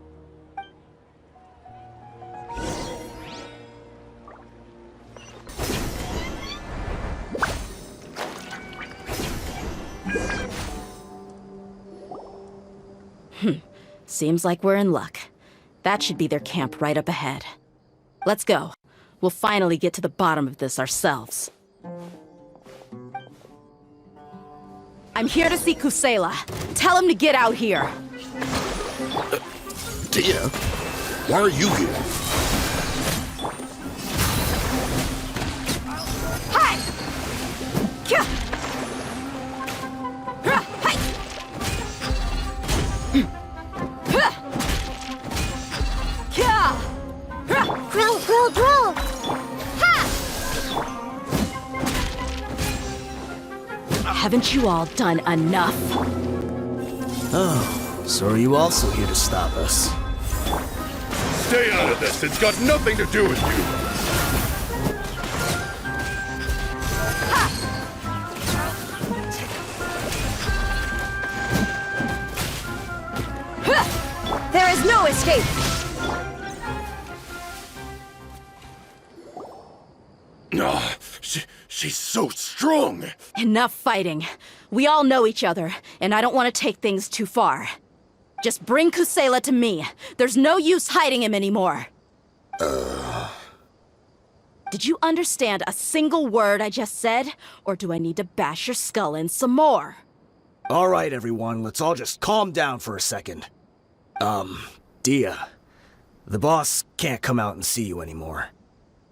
Seems like we're in luck. That should be their camp right up ahead. Let's go. We'll finally get to the bottom of this ourselves. I'm here to see Kusela. Tell him to get out here. Dehya, why are you here? Hi! Kya! Ra! Hi! Kya! Ra! Grow. Haven't you all done enough? Oh, so are you also here to stop us? Stay out of this. It's got nothing to do with you. There is no escape! Oh, she's so strong. Enough fighting. We all know each other, and I don't want to take things too far. Just bring Kusela to me. There's no use hiding him anymore. Did you understand a single word I just said? Or do I need to bash your skull in some more? All right, everyone, let's all just calm down for a second. Dehya, the boss can't come out and see you anymore.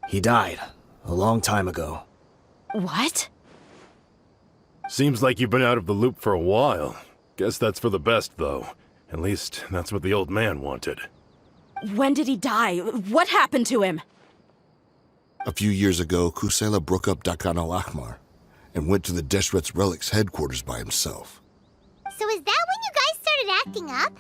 He died a long time ago. What? Seems like you've been out of the loop for a while. Guess that's for the best, though. At least, that's what the old man wanted. When did he die? What happened to him? A few years ago, Kusela broke up Dehya al-Akmar and went to the Deshret's Relics headquarters by himself. So is that when you guys started acting up?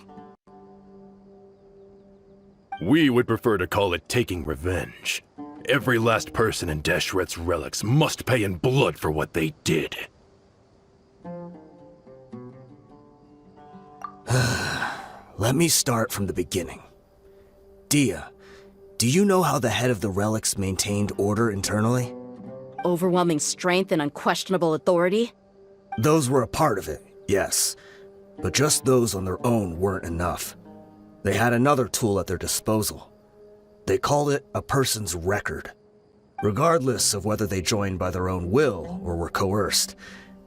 We would prefer to call it taking revenge. Every last person in Deshret's Relics must pay in blood for what they did. Let me start from the beginning. Dehya, do you know how the head of the Relics maintained order internally? Overwhelming strength and unquestionable authority? Those were a part of it, yes. But just those on their own weren't enough. They had another tool at their disposal. They called it a person's record. Regardless of whether they joined by their own will or were coerced,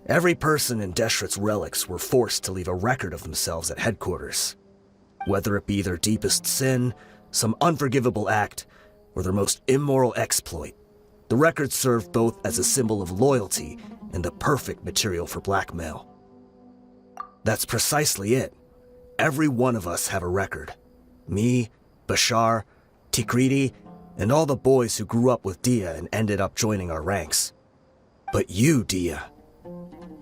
every person in Deshret's Relics were forced to leave a record of themselves at headquarters. Whether it be their deepest sin, some unforgivable act, or their most immoral exploit, the record served both as a symbol of loyalty and the perfect material for blackmail. That's precisely it. Every one of us have a record. Me, Bashar, Tikriti, and all the boys who grew up with Dehya and ended up joining our ranks. But you, Dehya,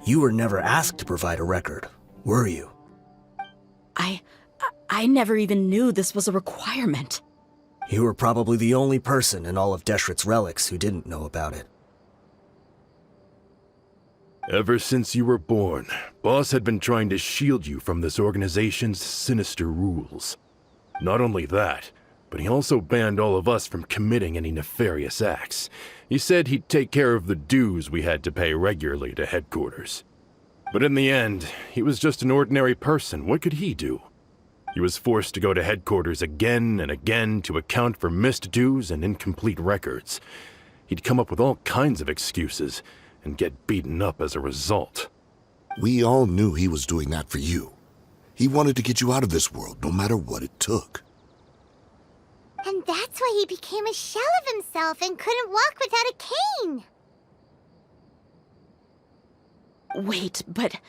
you were never asked to provide a record, were you? I I never even knew this was a requirement. You were probably the only person in all of Deshret's relics who didn't know about it. Ever since you were born, Boss had been trying to shield you from this organization's sinister rules. Not only that, but he also banned all of us from committing any nefarious acts. He said he'd take care of the dues we had to pay regularly to headquarters. But in the end, he was just an ordinary person. What could he do? He was forced to go to headquarters again and again to account for missed dues and incomplete records. He'd come up with all kinds of excuses and get beaten up as a result. We all knew he was doing that for you. He wanted to get you out of this world, no matter what it took. And that's why he became a shell of himself and couldn't walk without a cane. Wait, but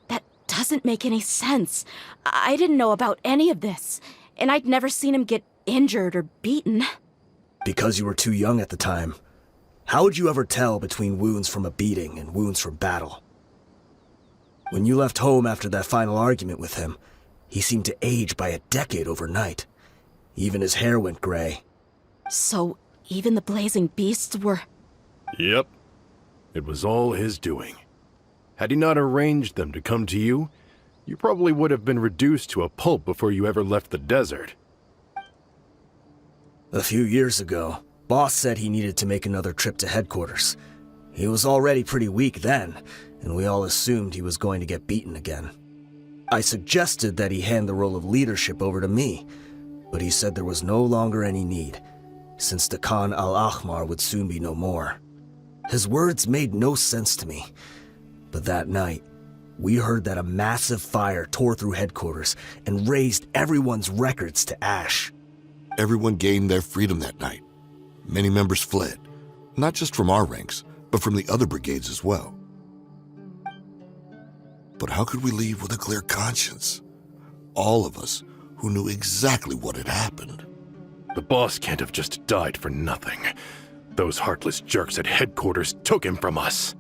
that doesn't make any sense. I didn't know about any of this, and I'd never seen him get injured or beaten. Because you were too young at the time. How would you ever tell between wounds from a beating and wounds from battle? When you left home after that final argument with him, he seemed to age by a decade overnight. Even his hair went gray. So, even the blazing beasts were... Yep. It was all his doing. Had he not arranged them to come to you, you probably would have been reduced to a pulp before you ever left the desert. A few years ago, Boss said he needed to make another trip to headquarters. He was already pretty weak then, and we all assumed he was going to get beaten again. I suggested that he hand the role of leadership over to me, but he said there was no longer any need, since the Khan al-Ahmar would soon be no more. His words made no sense to me, but that night, we heard that a massive fire tore through headquarters and razed everyone's records to ash. Everyone gained their freedom that night. Many members fled, not just from our ranks, but from the other brigades as well. But how could we leave with a clear conscience? All of us who knew exactly what had happened. The boss can't have just died for nothing. Those heartless jerks at headquarters took him from us.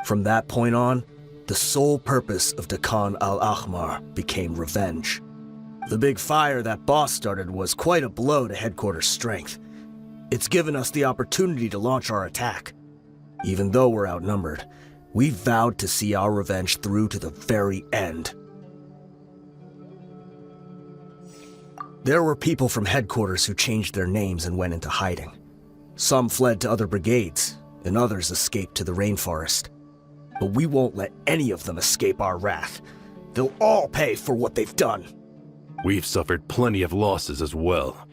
From that point on, the sole purpose of the Khan al-Ahmar became revenge. The big fire that Boss started was quite a blow to headquarters' strength. It's given us the opportunity to launch our attack. Even though we're outnumbered, we vowed to see our revenge through to the very end. There were people from headquarters who changed their names and went into hiding. Some fled to other brigades, and others escaped to the rainforest. But we won't let any of them escape our wrath. They'll all pay for what they've done. We've suffered plenty of losses as well.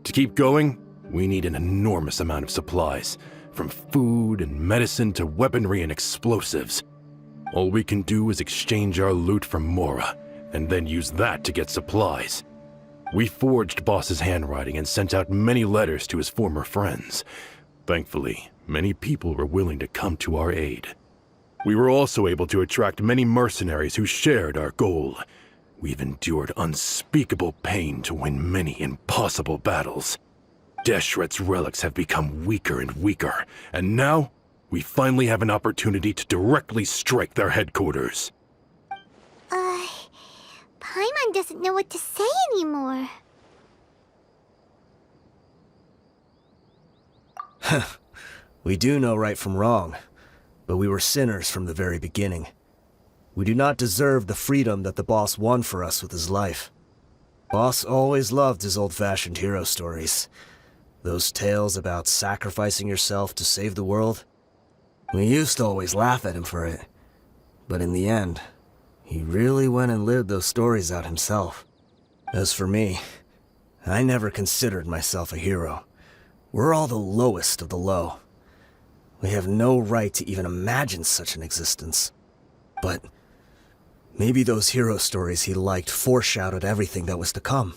To keep going, we need an enormous amount of supplies, from food and medicine to weaponry and explosives. All we can do is exchange our loot from Mora, and then use that to get supplies. We forged Boss's handwriting and sent out many letters to his former friends. Thankfully, many people were willing to come to our aid. We were also able to attract many mercenaries who shared our goal. We've endured unspeakable pain to win many impossible battles. Deshret's relics have become weaker and weaker, and now we finally have an opportunity to directly strike their headquarters. Paimon doesn't know what to say anymore. We do know right from wrong, but we were sinners from the very beginning. We do not deserve the freedom that the boss won for us with his life. Boss always loved his old-fashioned hero stories. Those tales about sacrificing yourself to save the world. We used to always laugh at him for it. But in the end, he really went and lived those stories out himself. As for me, I never considered myself a hero. We're all the lowest of the low. We have no right to even imagine such an existence. But maybe those hero stories he liked foreshadowed everything that was to come.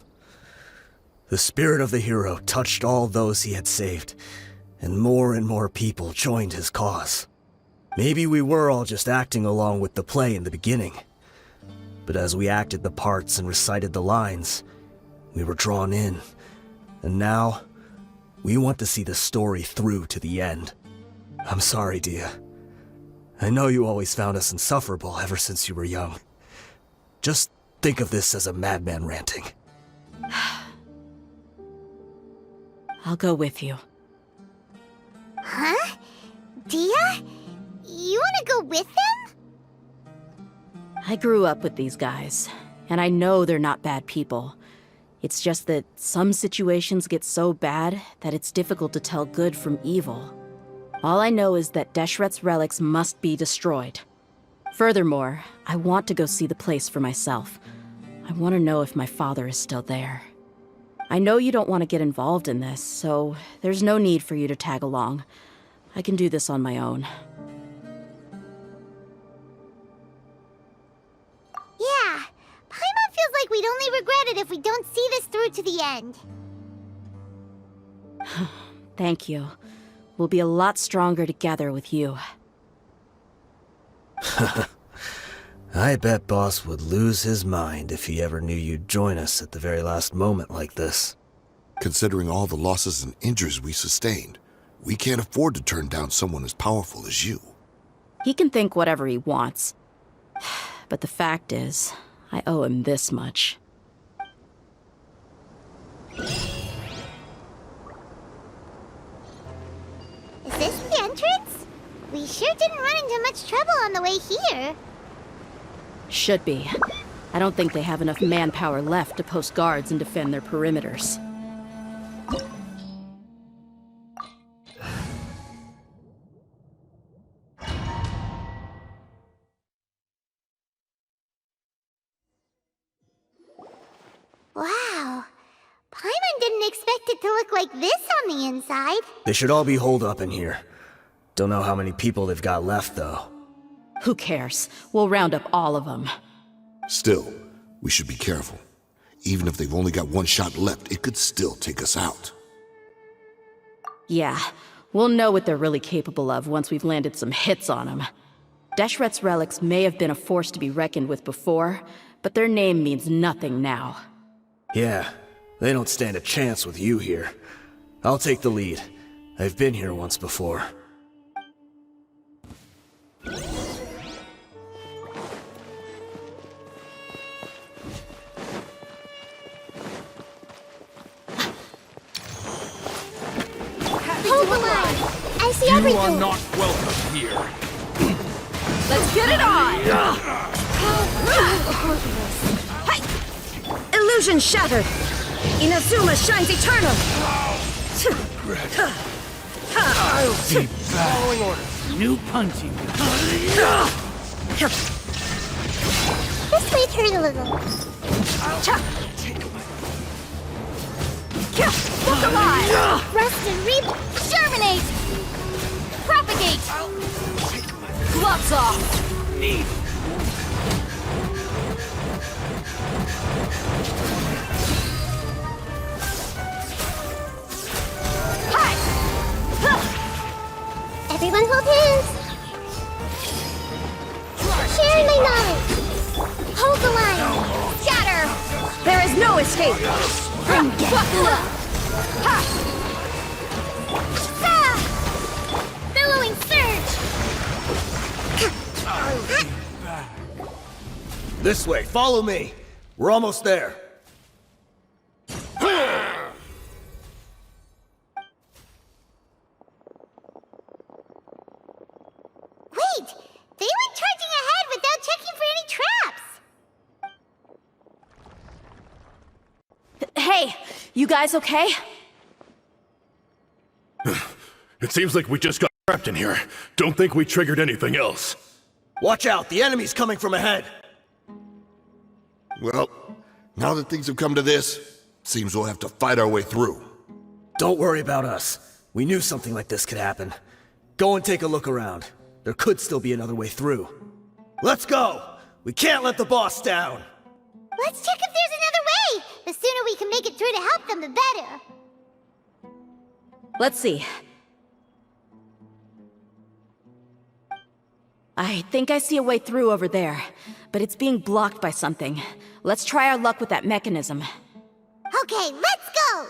The spirit of the hero touched all those he had saved, and more people joined his cause. Maybe we were all just acting along with the play in the beginning. But as we acted the parts and recited the lines, we were drawn in. And now, we want to see the story through to the end. I'm sorry, Dehya. I know you always found us insufferable ever since you were young. Just Think of this as a madman ranting. I'll go with you. Huh? Dehya? You wanna go with them? I grew up with these guys, and I know they're not bad people. It's just that some situations get so bad that it's difficult to tell good from evil. All I know is that Deshret's relics must be destroyed. Furthermore, I want to go see the place for myself. I want to know if my father is still there. I know you don't want to get involved in this, so there's no need for you to tag along. I can do this on my own. Yeah, Paimon feels like we'd only regret it if we don't see this through to the end. Thank you. We'll be a lot stronger together with you. I bet Boss would lose his mind if he ever knew you'd join us at the very last moment like this. Considering all the losses and injuries we sustained, we can't afford to turn down someone as powerful as you. He can think whatever he wants. But the fact is, I owe him this much. Is this the entrance? We sure didn't run into much trouble on the way here. Should be. I don't think they have enough manpower left to post guards and defend their perimeters. Wow. Paimon didn't expect it to look like this on the inside. They should all be holed up in here. Don't know how many people they've got left, though. Who cares? We'll round up all of them. Still, we should be careful. Even if they've only got one shot left, it could still take us out. Yeah, we'll know what they're really capable of once we've landed some hits on them. Deshret's relics may have been a force to be reckoned with before, but their name means nothing now. Yeah, they don't stand a chance with you here. I'll take the lead. I've been here once before. Hold the line! I see everything! You are not welcome here. Let's get it on! Illusion shattered! Inazuma shines eternal! I'll be back. Following order. New punching. This way, turn a little. Look alive! Rest and germinate! Propagate! Gloves off! Need. Hi! Everyone hold hands! Share my knowledge! Hold the line! Scatter! There is no escape! Buckle up! Ha! Ah! Billowing surge! This way, follow me. We're almost there. Wait! They went charging ahead without checking for any traps! Hey, you guys okay? It seems like we just got trapped in here. Don't think we triggered anything else. Watch out, the enemy's coming from ahead. Well, now that things have come to this, seems we'll have to fight our way through. Don't worry about us. We knew something like this could happen. Go and take a look around. There could still be another way through. Let's go! We can't let the boss down! Let's check if there's another way! The sooner we can make it through to help them, the better! Let's see. I think I see a way through over there, but it's being blocked by something. Let's try our luck with that mechanism. Okay, let's go!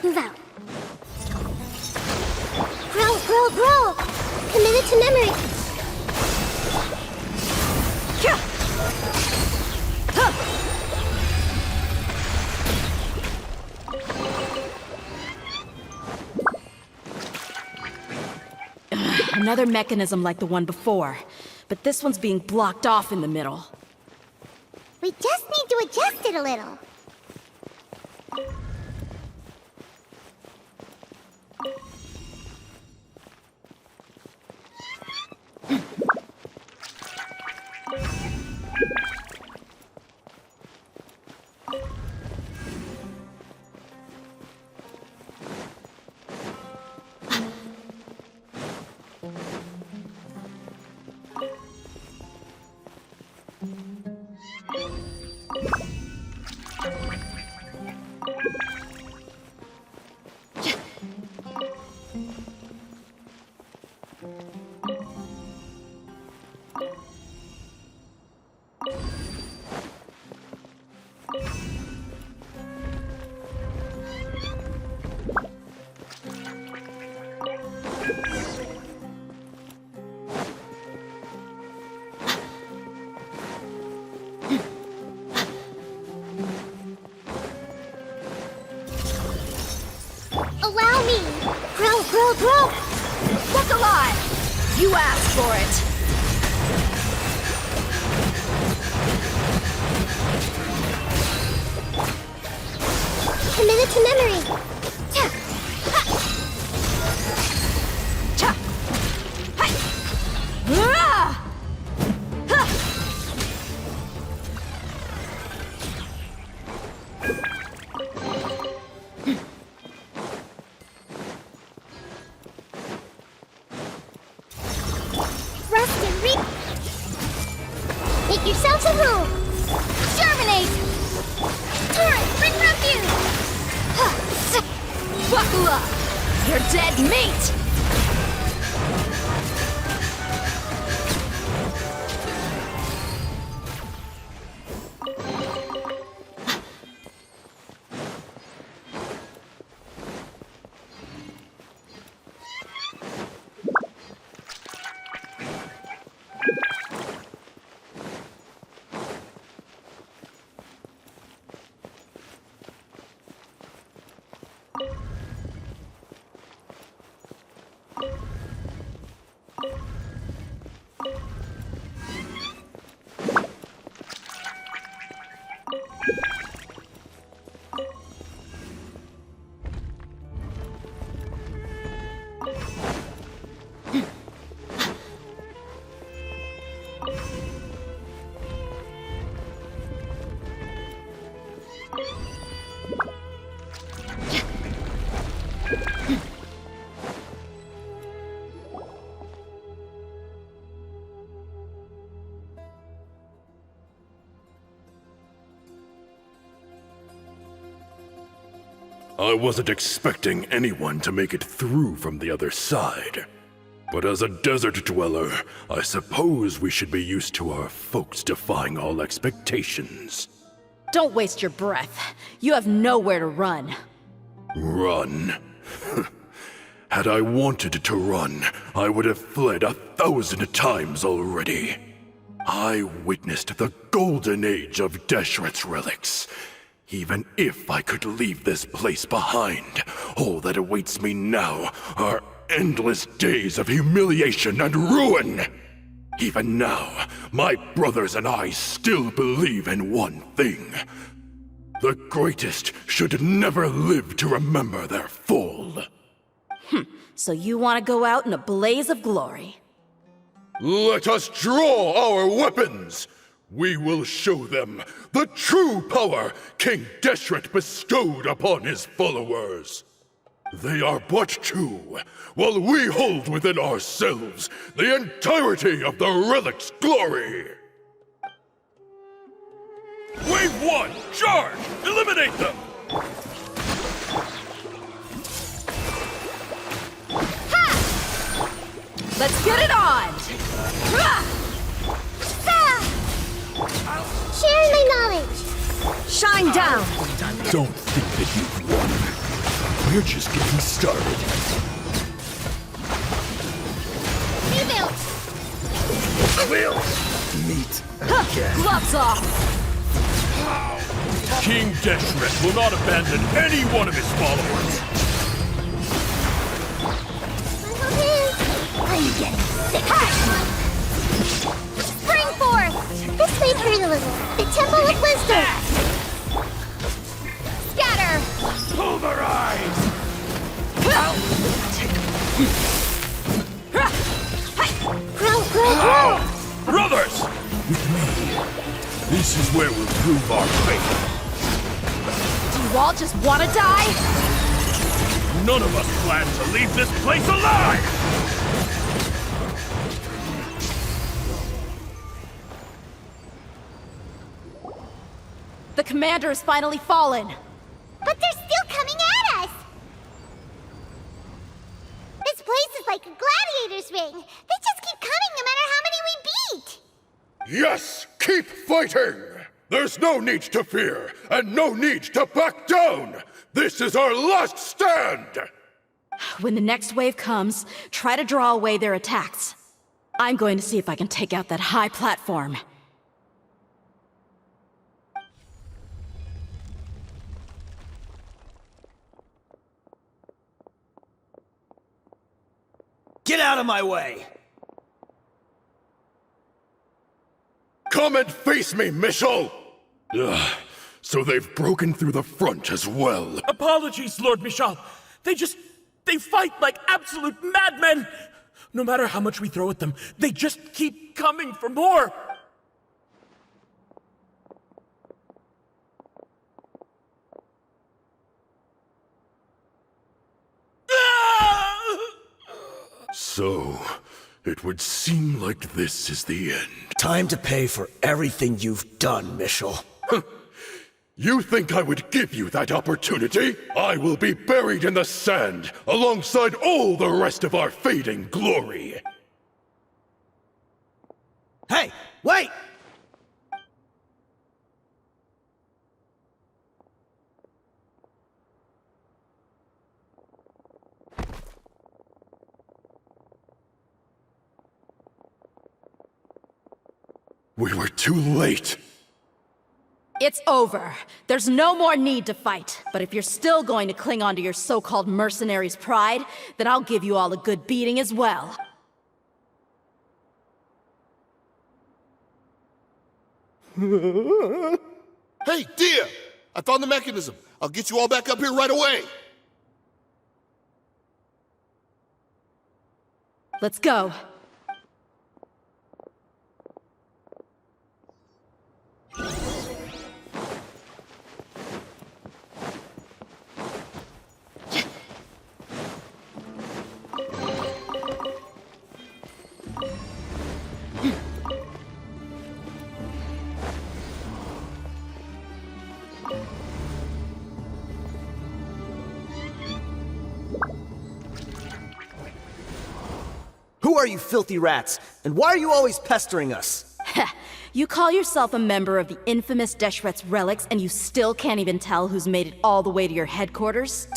Move out. Grow! Committed to memory. Another mechanism like the one before, but this one's being blocked off in the middle. We just need to adjust it a little. Allow me! Grow! Look alive! You asked for it! Committed to memory. Cha! Ha! Cha! Hi! Ah! Ha! Rest and make yourselves a home. Germinate! Turret, bring refuge! Buckle up! You're dead meat! I wasn't expecting anyone to make it through from the other side. But as a desert dweller, I suppose we should be used to our folks defying all expectations. Don't waste your breath. You have nowhere to run. Run? Had I wanted to run, I would have fled 1,000 times already. I witnessed the golden age of Deshret's relics. Even if I could leave this place behind, all that awaits me now are endless days of humiliation and ruin. Even now, my brothers and I still believe in one thing. The greatest should never live to remember their fall. So you want to go out in a blaze of glory? Let us draw our weapons! We will show them the true power King Deshret bestowed upon his followers. They are but two, while we hold within ourselves the entirety of the relic's glory. Wave 1, charge! Eliminate them! Let's get it on! Share my knowledge! Shine down! Don't think that you've won. We're just getting started. Rebuild! We'll meet again. Gloves off! King Deshret will not abandon any one of his followers. I'm getting sick. Spring forth! This might hurt a little. The Temple of Wisdom! Scatter! Pulverize! Grow! Brothers! With me, this is where we'll prove our faith. Do you all just want to die? None of us plan to leave this place alive! The commander has finally fallen. But they're still coming at us! This place is like a gladiator's ring. They just keep coming no matter how many we beat! Yes, keep fighting! There's no need to fear, and no need to back down! This is our last stand! When the next wave comes, try to draw away their attacks. I'm going to see if I can take out that high platform. Get out of my way! Come and face me, Michel! Ugh, so they've broken through the front as well. Apologies, Lord Michal. They fight like absolute madmen! No matter how much we throw at them, they just keep coming for more! So, it would seem like this is the end. Time to pay for everything you've done, Michel. You think I would give you that opportunity? I will be buried in the sand, alongside all the rest of our fading glory. Hey, wait! We were too late. It's over. There's no more need to fight. But if you're still going to cling on to your so-called mercenary's pride, then I'll give you all a good beating as well. Hey, Dehya! I found the mechanism. I'll get you all back up here right away. Let's go. Who are you filthy rats? And why are you always pestering us? You call yourself a member of the infamous Deshret's relics, and you still can't even tell who's made it all the way to your headquarters?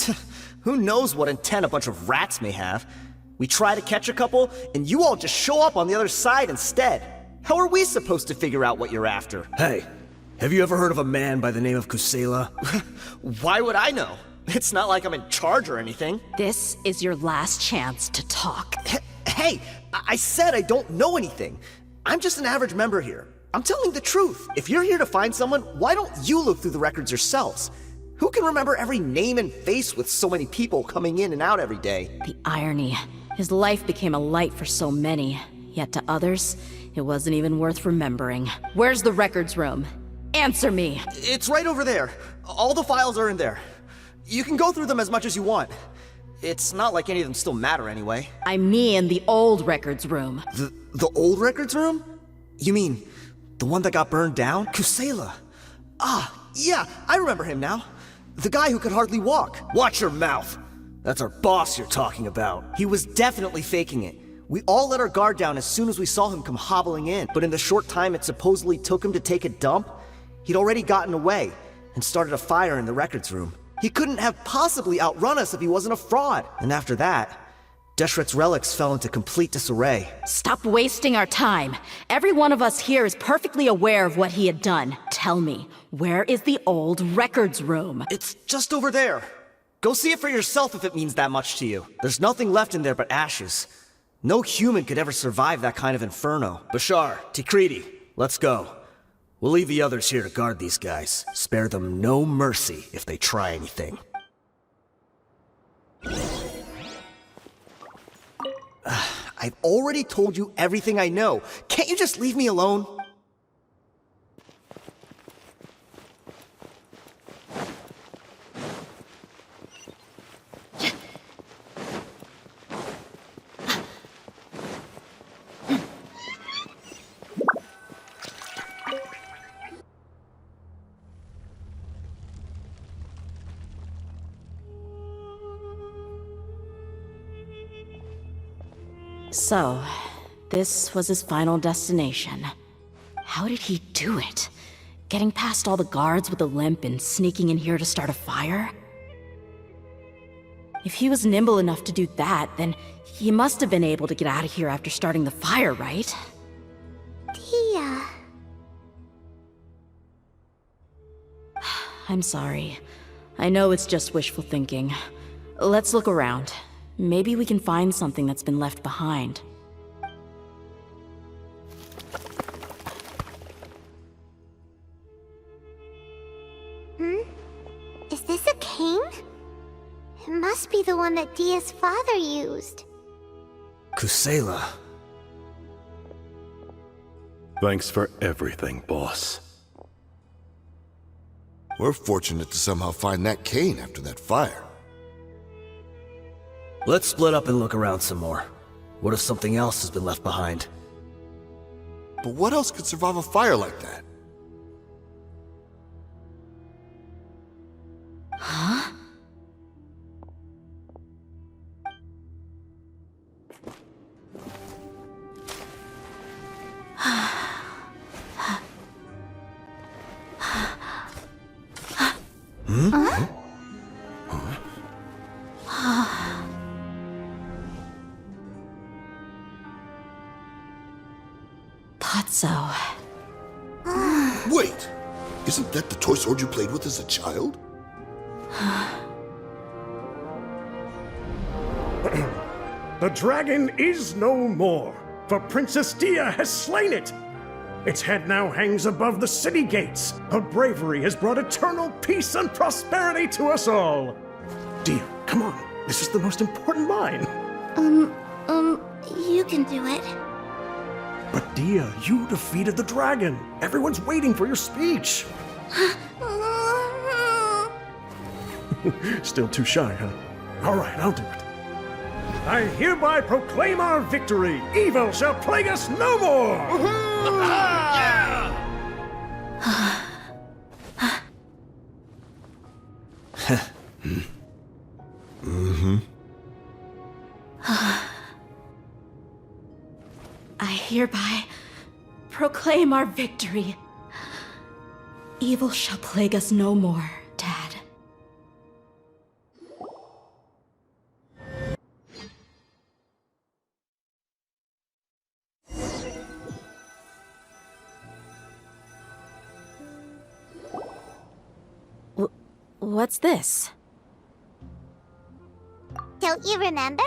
Who knows what intent a bunch of rats may have? We try to catch a couple, and you all just show up on the other side instead. How are we supposed to figure out what you're after? Hey, have you ever heard of a man by the name of Kusela? Why would I know? It's not like I'm in charge or anything. This is your last chance to talk. Hey, I said I don't know anything. I'm just an average member here. I'm telling the truth. If you're here to find someone, why don't you look through the records yourselves? Who can remember every name and face with so many people coming in and out every day? The irony. His life became a light for so many, yet to others, it wasn't even worth remembering. Where's the records room? Answer me! It's right over there. All the files are in there. You can go through them as much as you want. It's not like any of them still matter anyway. I mean the old records room. The old records room? You mean the one that got burned down? Kusela. Ah, yeah, I remember him now. The guy who could hardly walk. Watch your mouth. That's our boss you're talking about. He was definitely faking it. We all let our guard down as soon as we saw him come hobbling in, but in the short time it supposedly took him to take a dump, he'd already gotten away and started a fire in the records room. He couldn't have possibly outrun us if he wasn't a fraud. And after that, Deshret's relics fell into complete disarray. Stop wasting our time. Every one of us here is perfectly aware of what he had done. Tell me, where is the old records room? It's just over there. Go see it for yourself if it means that much to you. There's nothing left in there but ashes. No human could ever survive that kind of inferno. Bashar, Tikriti, let's go. We'll leave the others here to guard these guys. Spare them no mercy if they try anything. I've already told you everything I know. Can't you just leave me alone? So, this was his final destination. How did he do it? Getting past all the guards with a limp and sneaking in here to start a fire? If he was nimble enough to do that, then he must have been able to get out of here after starting the fire, right? Dehya. I'm sorry. I know it's just wishful thinking. Let's look around. Maybe we can find something that's been left behind. Is this a cane? It must be the one that Dehya's father used. Kusela. Thanks for everything, boss. We're fortunate to somehow find that cane after that fire. Let's split up and look around some more. What if something else has been left behind? But what else could survive a fire like that? Huh? Thought so. Wait! Isn't that the toy sword you played with as a child? The dragon is no more, for Princess Dehya has slain it. Its head now hangs above the city gates. Her bravery has brought eternal peace and prosperity to us all. Dehya, come on. This is the most important line. You can do it. But Dehya, you defeated the dragon. Everyone's waiting for your speech. Still too shy, huh? All right, I'll do it. I hereby proclaim our victory. Evil shall plague us no more. I hereby proclaim our victory. Evil shall plague us no more, Dad. What's this? Don't you remember?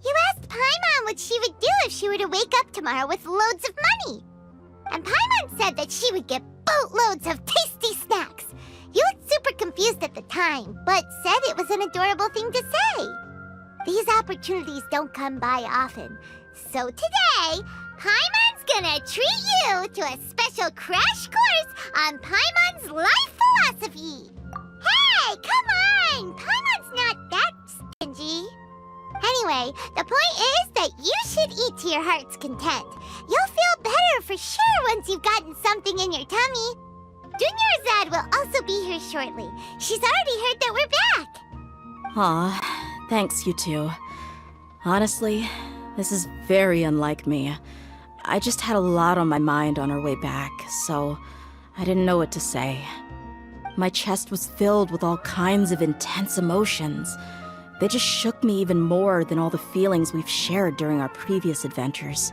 You asked Paimon what she would do if she were to wake up tomorrow with loads of money. And Paimon said that she would get boatloads of tasty snacks. You looked super confused at the time, but said it was an adorable thing to say. These opportunities don't come by often. So today, Paimon's gonna treat you to a special crash course on Paimon's life philosophy. Hey, come on! Paimon's not that stingy. Anyway, the point is that you should eat to your heart's content. You'll feel better for sure once you've gotten something in your tummy. Dunyarzad will also be here shortly. She's already heard that we're back. Aw, thanks, you two. Honestly, this is very unlike me. I just had a lot on my mind on our way back, so I didn't know what to say. My chest was filled with all kinds of intense emotions. They just shook me even more than all the feelings we've shared during our previous adventures.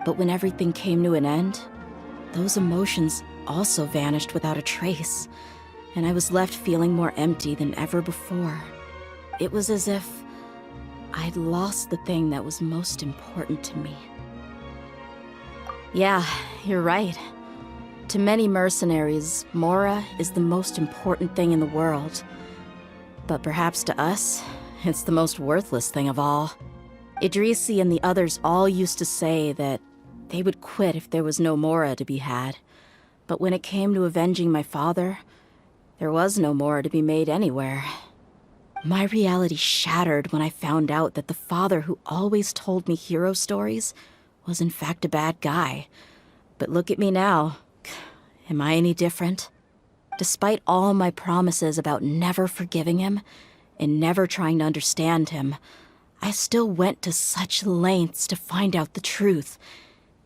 But when everything came to an end, those emotions also vanished without a trace, and I was left feeling more empty than ever before. It was as if I'd lost the thing that was most important to me. Yeah, you're right. To many mercenaries, Mora is the most important thing in the world. But perhaps to us, it's the most worthless thing of all. Idrisi and the others all used to say that they would quit if there was no Mora to be had. But when it came to avenging my father, there was no Mora to be made anywhere. My reality shattered when I found out that the father who always told me hero stories was in fact a bad guy. But look at me now. Am I any different? Despite all my promises about never forgiving him and never trying to understand him, I still went to such lengths to find out the truth,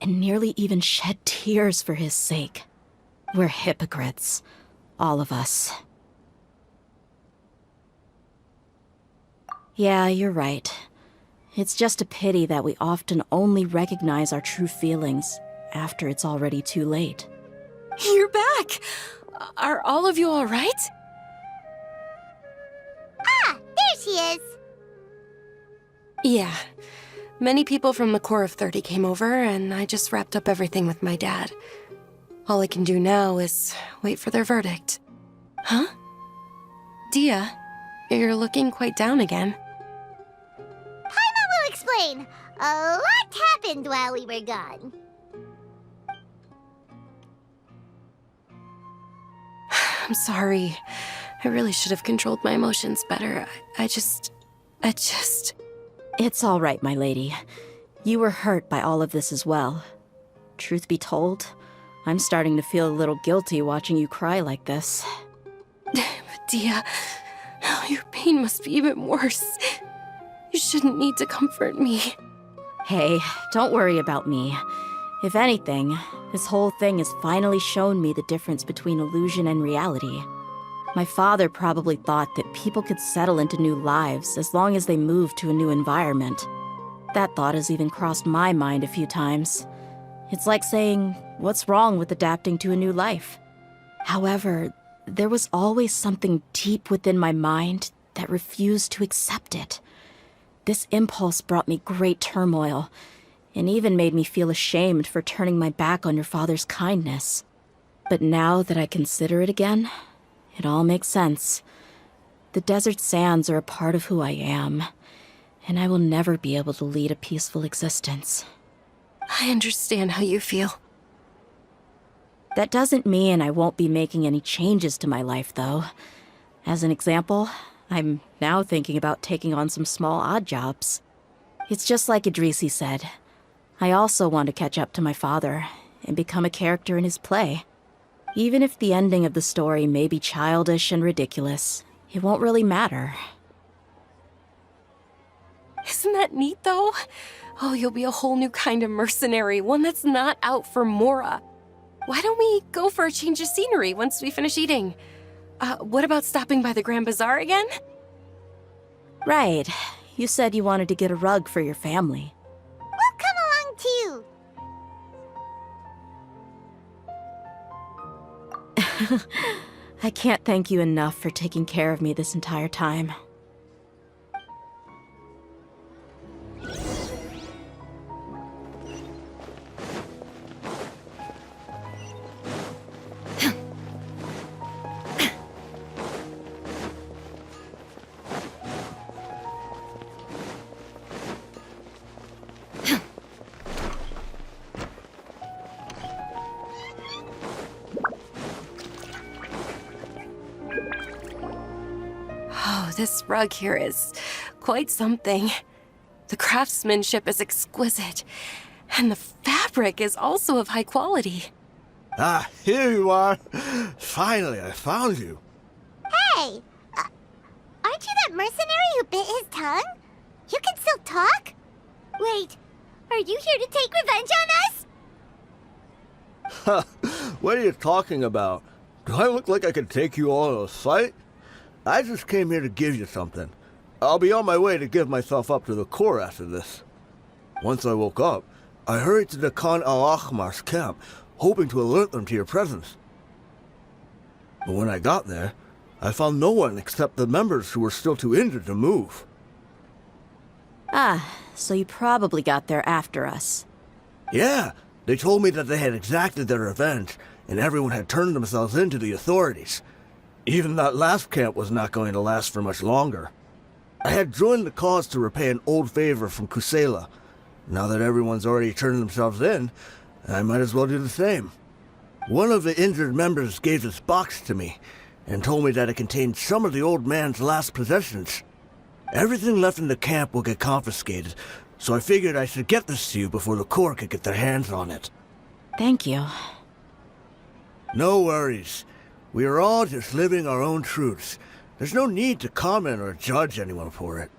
and nearly even shed tears for his sake. We're hypocrites, all of us. Yeah, you're right. It's just a pity that we often only recognize our true feelings after it's already too late. You're back! Are all of you alright? Ah, there she is. Yeah. Many people from the Corps of 30 came over, and I just wrapped up everything with my dad. All I can do now is wait for their verdict. Huh? Dehya, you're looking quite down again. Paimon will explain. A lot happened while we were gone. I'm sorry. I really should have controlled my emotions better. I just... It's all right, my lady. You were hurt by all of this as well. Truth be told, I'm starting to feel a little guilty watching you cry like this. But Dehya, your pain must be even worse. You shouldn't need to comfort me. Hey, don't worry about me. If anything, this whole thing has finally shown me the difference between illusion and reality. My father probably thought that people could settle into new lives as long as they moved to a new environment. That thought has even crossed my mind a few times. It's like saying, what's wrong with adapting to a new life? However, there was always something deep within my mind that refused to accept it. This impulse brought me great turmoil, and even made me feel ashamed for turning my back on your father's kindness. But now that I consider it again, it all makes sense. The desert sands are a part of who I am, and I will never be able to lead a peaceful existence. I understand how you feel. That doesn't mean I won't be making any changes to my life, though. As an example, I'm now thinking about taking on some small odd jobs. It's just like Idrisi said. I also want to catch up to my father and become a character in his play. Even if the ending of the story may be childish and ridiculous, it won't really matter. Isn't that neat, though? Oh, you'll be a whole new kind of mercenary, one that's not out for Mora. Why don't we go for a change of scenery once we finish eating? What about stopping by the Grand Bazaar again? Right. You said you wanted to get a rug for your family. We'll come along too. I can't thank you enough for taking care of me this entire time. Oh, this rug here is quite something. The craftsmanship is exquisite, and the fabric is also of high quality. Ah, here you are. Finally, I found you. Hey! Aren't you that mercenary who bit his tongue? You can still talk? Wait, are you here to take revenge on us? What are you talking about? Do I look like I could take you all to a fight? I just came here to give you something. I'll be on my way to give myself up to the Corps after this. Once I woke up, I hurried to the Khan al-Ahmar's camp, hoping to alert them to your presence. But when I got there, I found no one except the members who were still too injured to move. Ah, so you probably got there after us. Yeah, they told me that they had exacted their revenge, and everyone had turned themselves in to the authorities. Even that last camp was not going to last for much longer. I had joined the cause to repay an old favor from Kusela. Now that everyone's already turned themselves in, I might as well do the same. One of the injured members gave this box to me, and told me that it contained some of the old man's last possessions. Everything left in the camp will get confiscated, so I figured I should get this to you before the Corps could get their hands on it. Thank you. No worries. We are all just living our own truths. There's no need to comment or judge anyone for it.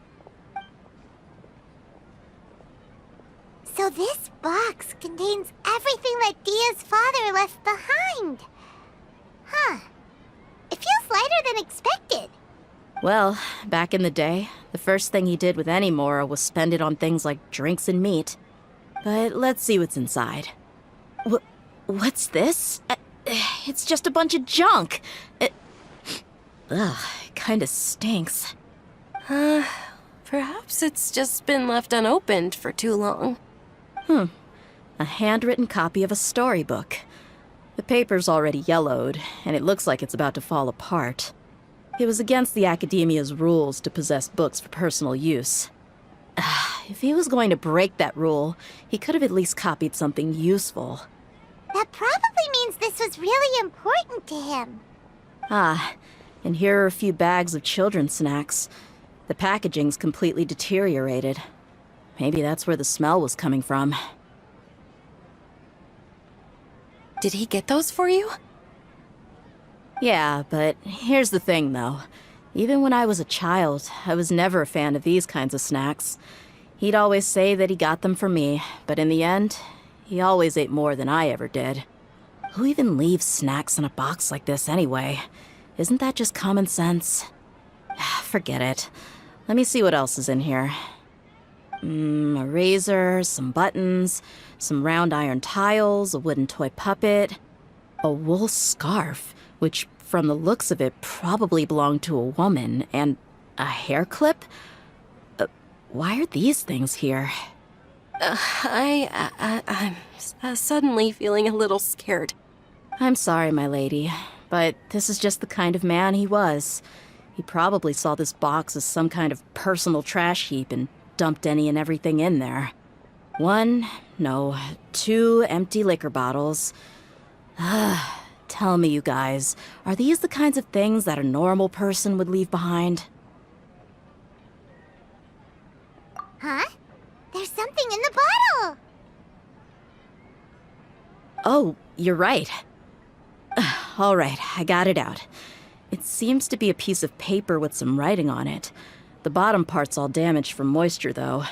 So this box contains everything that Dia's father left behind. Huh. It feels lighter than expected. Well, back in the day, the first thing he did with any Mora was spend it on things like drinks and meat. But let's see what's inside. What's this? It's just a bunch of junk. Ugh, it kinda stinks. Perhaps it's just been left unopened for too long. A handwritten copy of a storybook. The paper's already yellowed, and it looks like it's about to fall apart. It was against the Academia's rules to possess books for personal use. If he was going to break that rule, he could have at least copied something useful. That probably means this was really important to him. Ah, and here are a few bags of children's snacks. The packaging's completely deteriorated. Maybe that's where the smell was coming from. Did he get those for you? Yeah, but here's the thing, though. Even when I was a child, I was never a fan of these kinds of snacks. He'd always say that he got them for me, but in the end, he always ate more than I ever did. Who even leaves snacks in a box like this anyway? Isn't that just common sense? Forget it. Let me see what else is in here. A razor, some buttons, some round iron tiles, a wooden toy puppet, a wool scarf, which, from the looks of it, probably belonged to a woman, and a hair clip? Why are these things here? I'm suddenly feeling a little scared. I'm sorry, my lady, but this is just the kind of man he was. He probably saw this box as some kind of personal trash heap and dumped any and everything in there. 2 empty liquor bottles. Tell me, you guys, are these the kinds of things that a normal person would leave behind? Huh? There's something in the bottle! Oh, you're right. All right, I got it out. It seems to be a piece of paper with some writing on it. The bottom part's all damaged from moisture, though.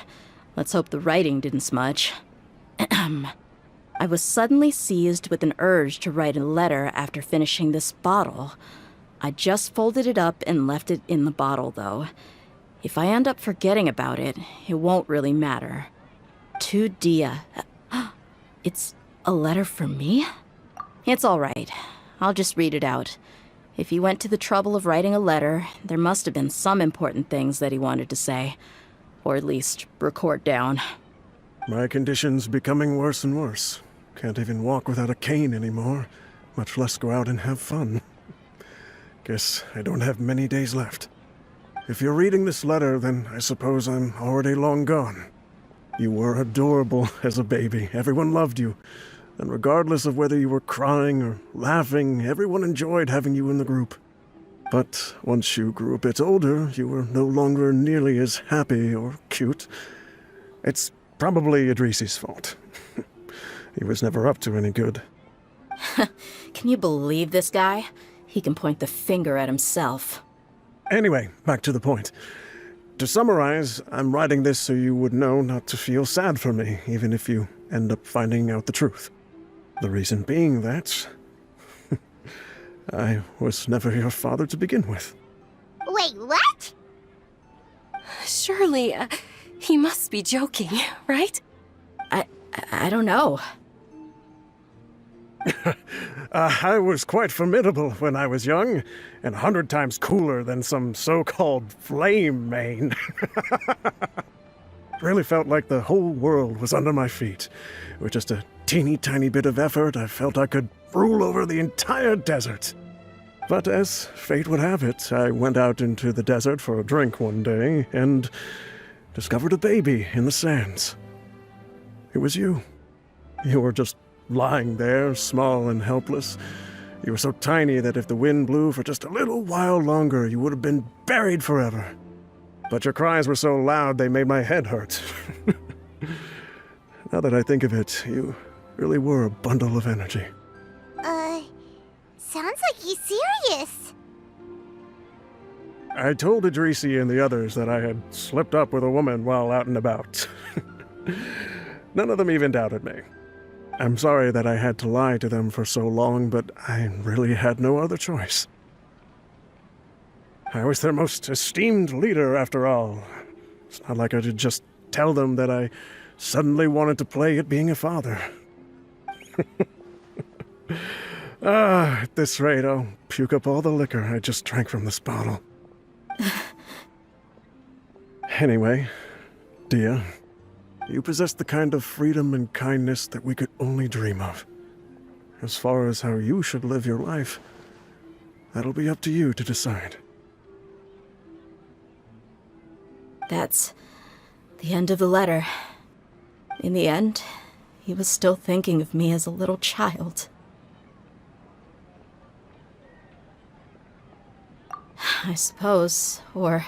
Let's hope the writing didn't smudge. I was suddenly seized with an urge to write a letter after finishing this bottle. I just folded it up and left it in the bottle, though. If I end up forgetting about it, it won't really matter. To Dehya. It's a letter for me? It's all right. I'll just read it out. If he went to the trouble of writing a letter, there must have been some important things that he wanted to say. Or at least record down. My condition's becoming worse and worse. Can't even walk without a cane anymore, much less go out and have fun. Guess I don't have many days left. If you're reading this letter, then I suppose I'm already long gone. You were adorable as a baby. Everyone loved you. And regardless of whether you were crying or laughing, everyone enjoyed having you in the group. But once you grew a bit older, you were no longer nearly as happy or cute. It's probably Idrisi's fault. He was never up to any good. Can you believe this guy? He can point the finger at himself. Anyway, back to the point. To summarize, I'm writing this so you would know not to feel sad for me, even if you end up finding out the truth. The reason being that I was never your father to begin with. Wait, what? Surely, he must be joking, right? I don't know. I was quite formidable when I was young, and 100 times cooler than some so-called flame main. Really felt like the whole world was under my feet. With just a teeny tiny bit of effort, I felt I could rule over the entire desert. But as fate would have it, I went out into the desert for a drink one day and discovered a baby in the sands. It was you. You were just lying there, small and helpless. You were so tiny that if the wind blew for just a little while longer, you would have been buried forever. But your cries were so loud they made my head hurt. Now that I think of it, you really were a bundle of energy. Sounds like he's serious. I told Idrisi and the others that I had slipped up with a woman while out and about. None of them even doubted me. I'm sorry that I had to lie to them for so long, but I really had no other choice. I was their most esteemed leader, after all. It's not like I could just tell them that I suddenly wanted to play at being a father. At this rate, I'll puke up all the liquor I just drank from this bottle. Anyway, Dehya, you possess the kind of freedom and kindness that we could only dream of. As far as how you should live your life, that'll be up to you to decide. That's the end of the letter. In the end, he was still thinking of me as a little child. I suppose, or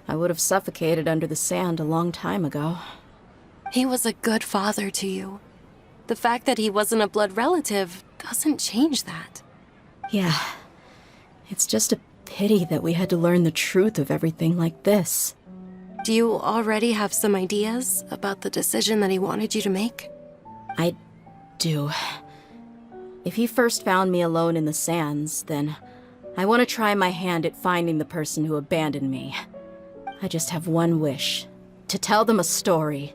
I would have suffocated under the sand a long time ago. He was a good father to you. The fact that he wasn't a blood relative doesn't change that. Yeah. It's just a pity that we had to learn the truth of everything like this. Do you already have some ideas about the decision that he wanted you to make? I do. If he first found me alone in the sands, then I want to try my hand at finding the person who abandoned me. I just have one wish. To tell them a story.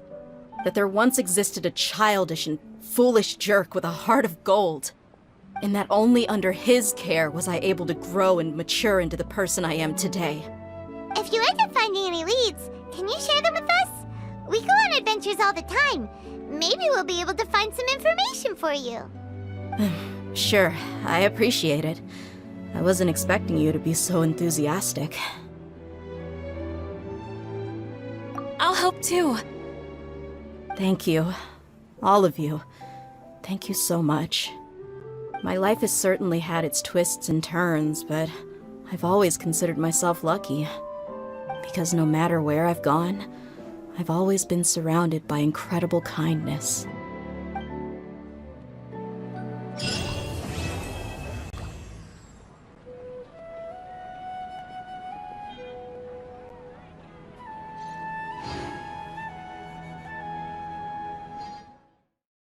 That there once existed a childish and foolish jerk with a heart of gold. And that only under his care was I able to grow and mature into the person I am today. If you end up finding any leads, can you share them with us? We go on adventures all the time. Maybe we'll be able to find some information for you. Sure, I appreciate it. I wasn't expecting you to be so enthusiastic. I'll help too. Thank you. All of you. Thank you so much. My life has certainly had its twists and turns, but I've always considered myself lucky. Because no matter where I've gone, I've always been surrounded by incredible kindness.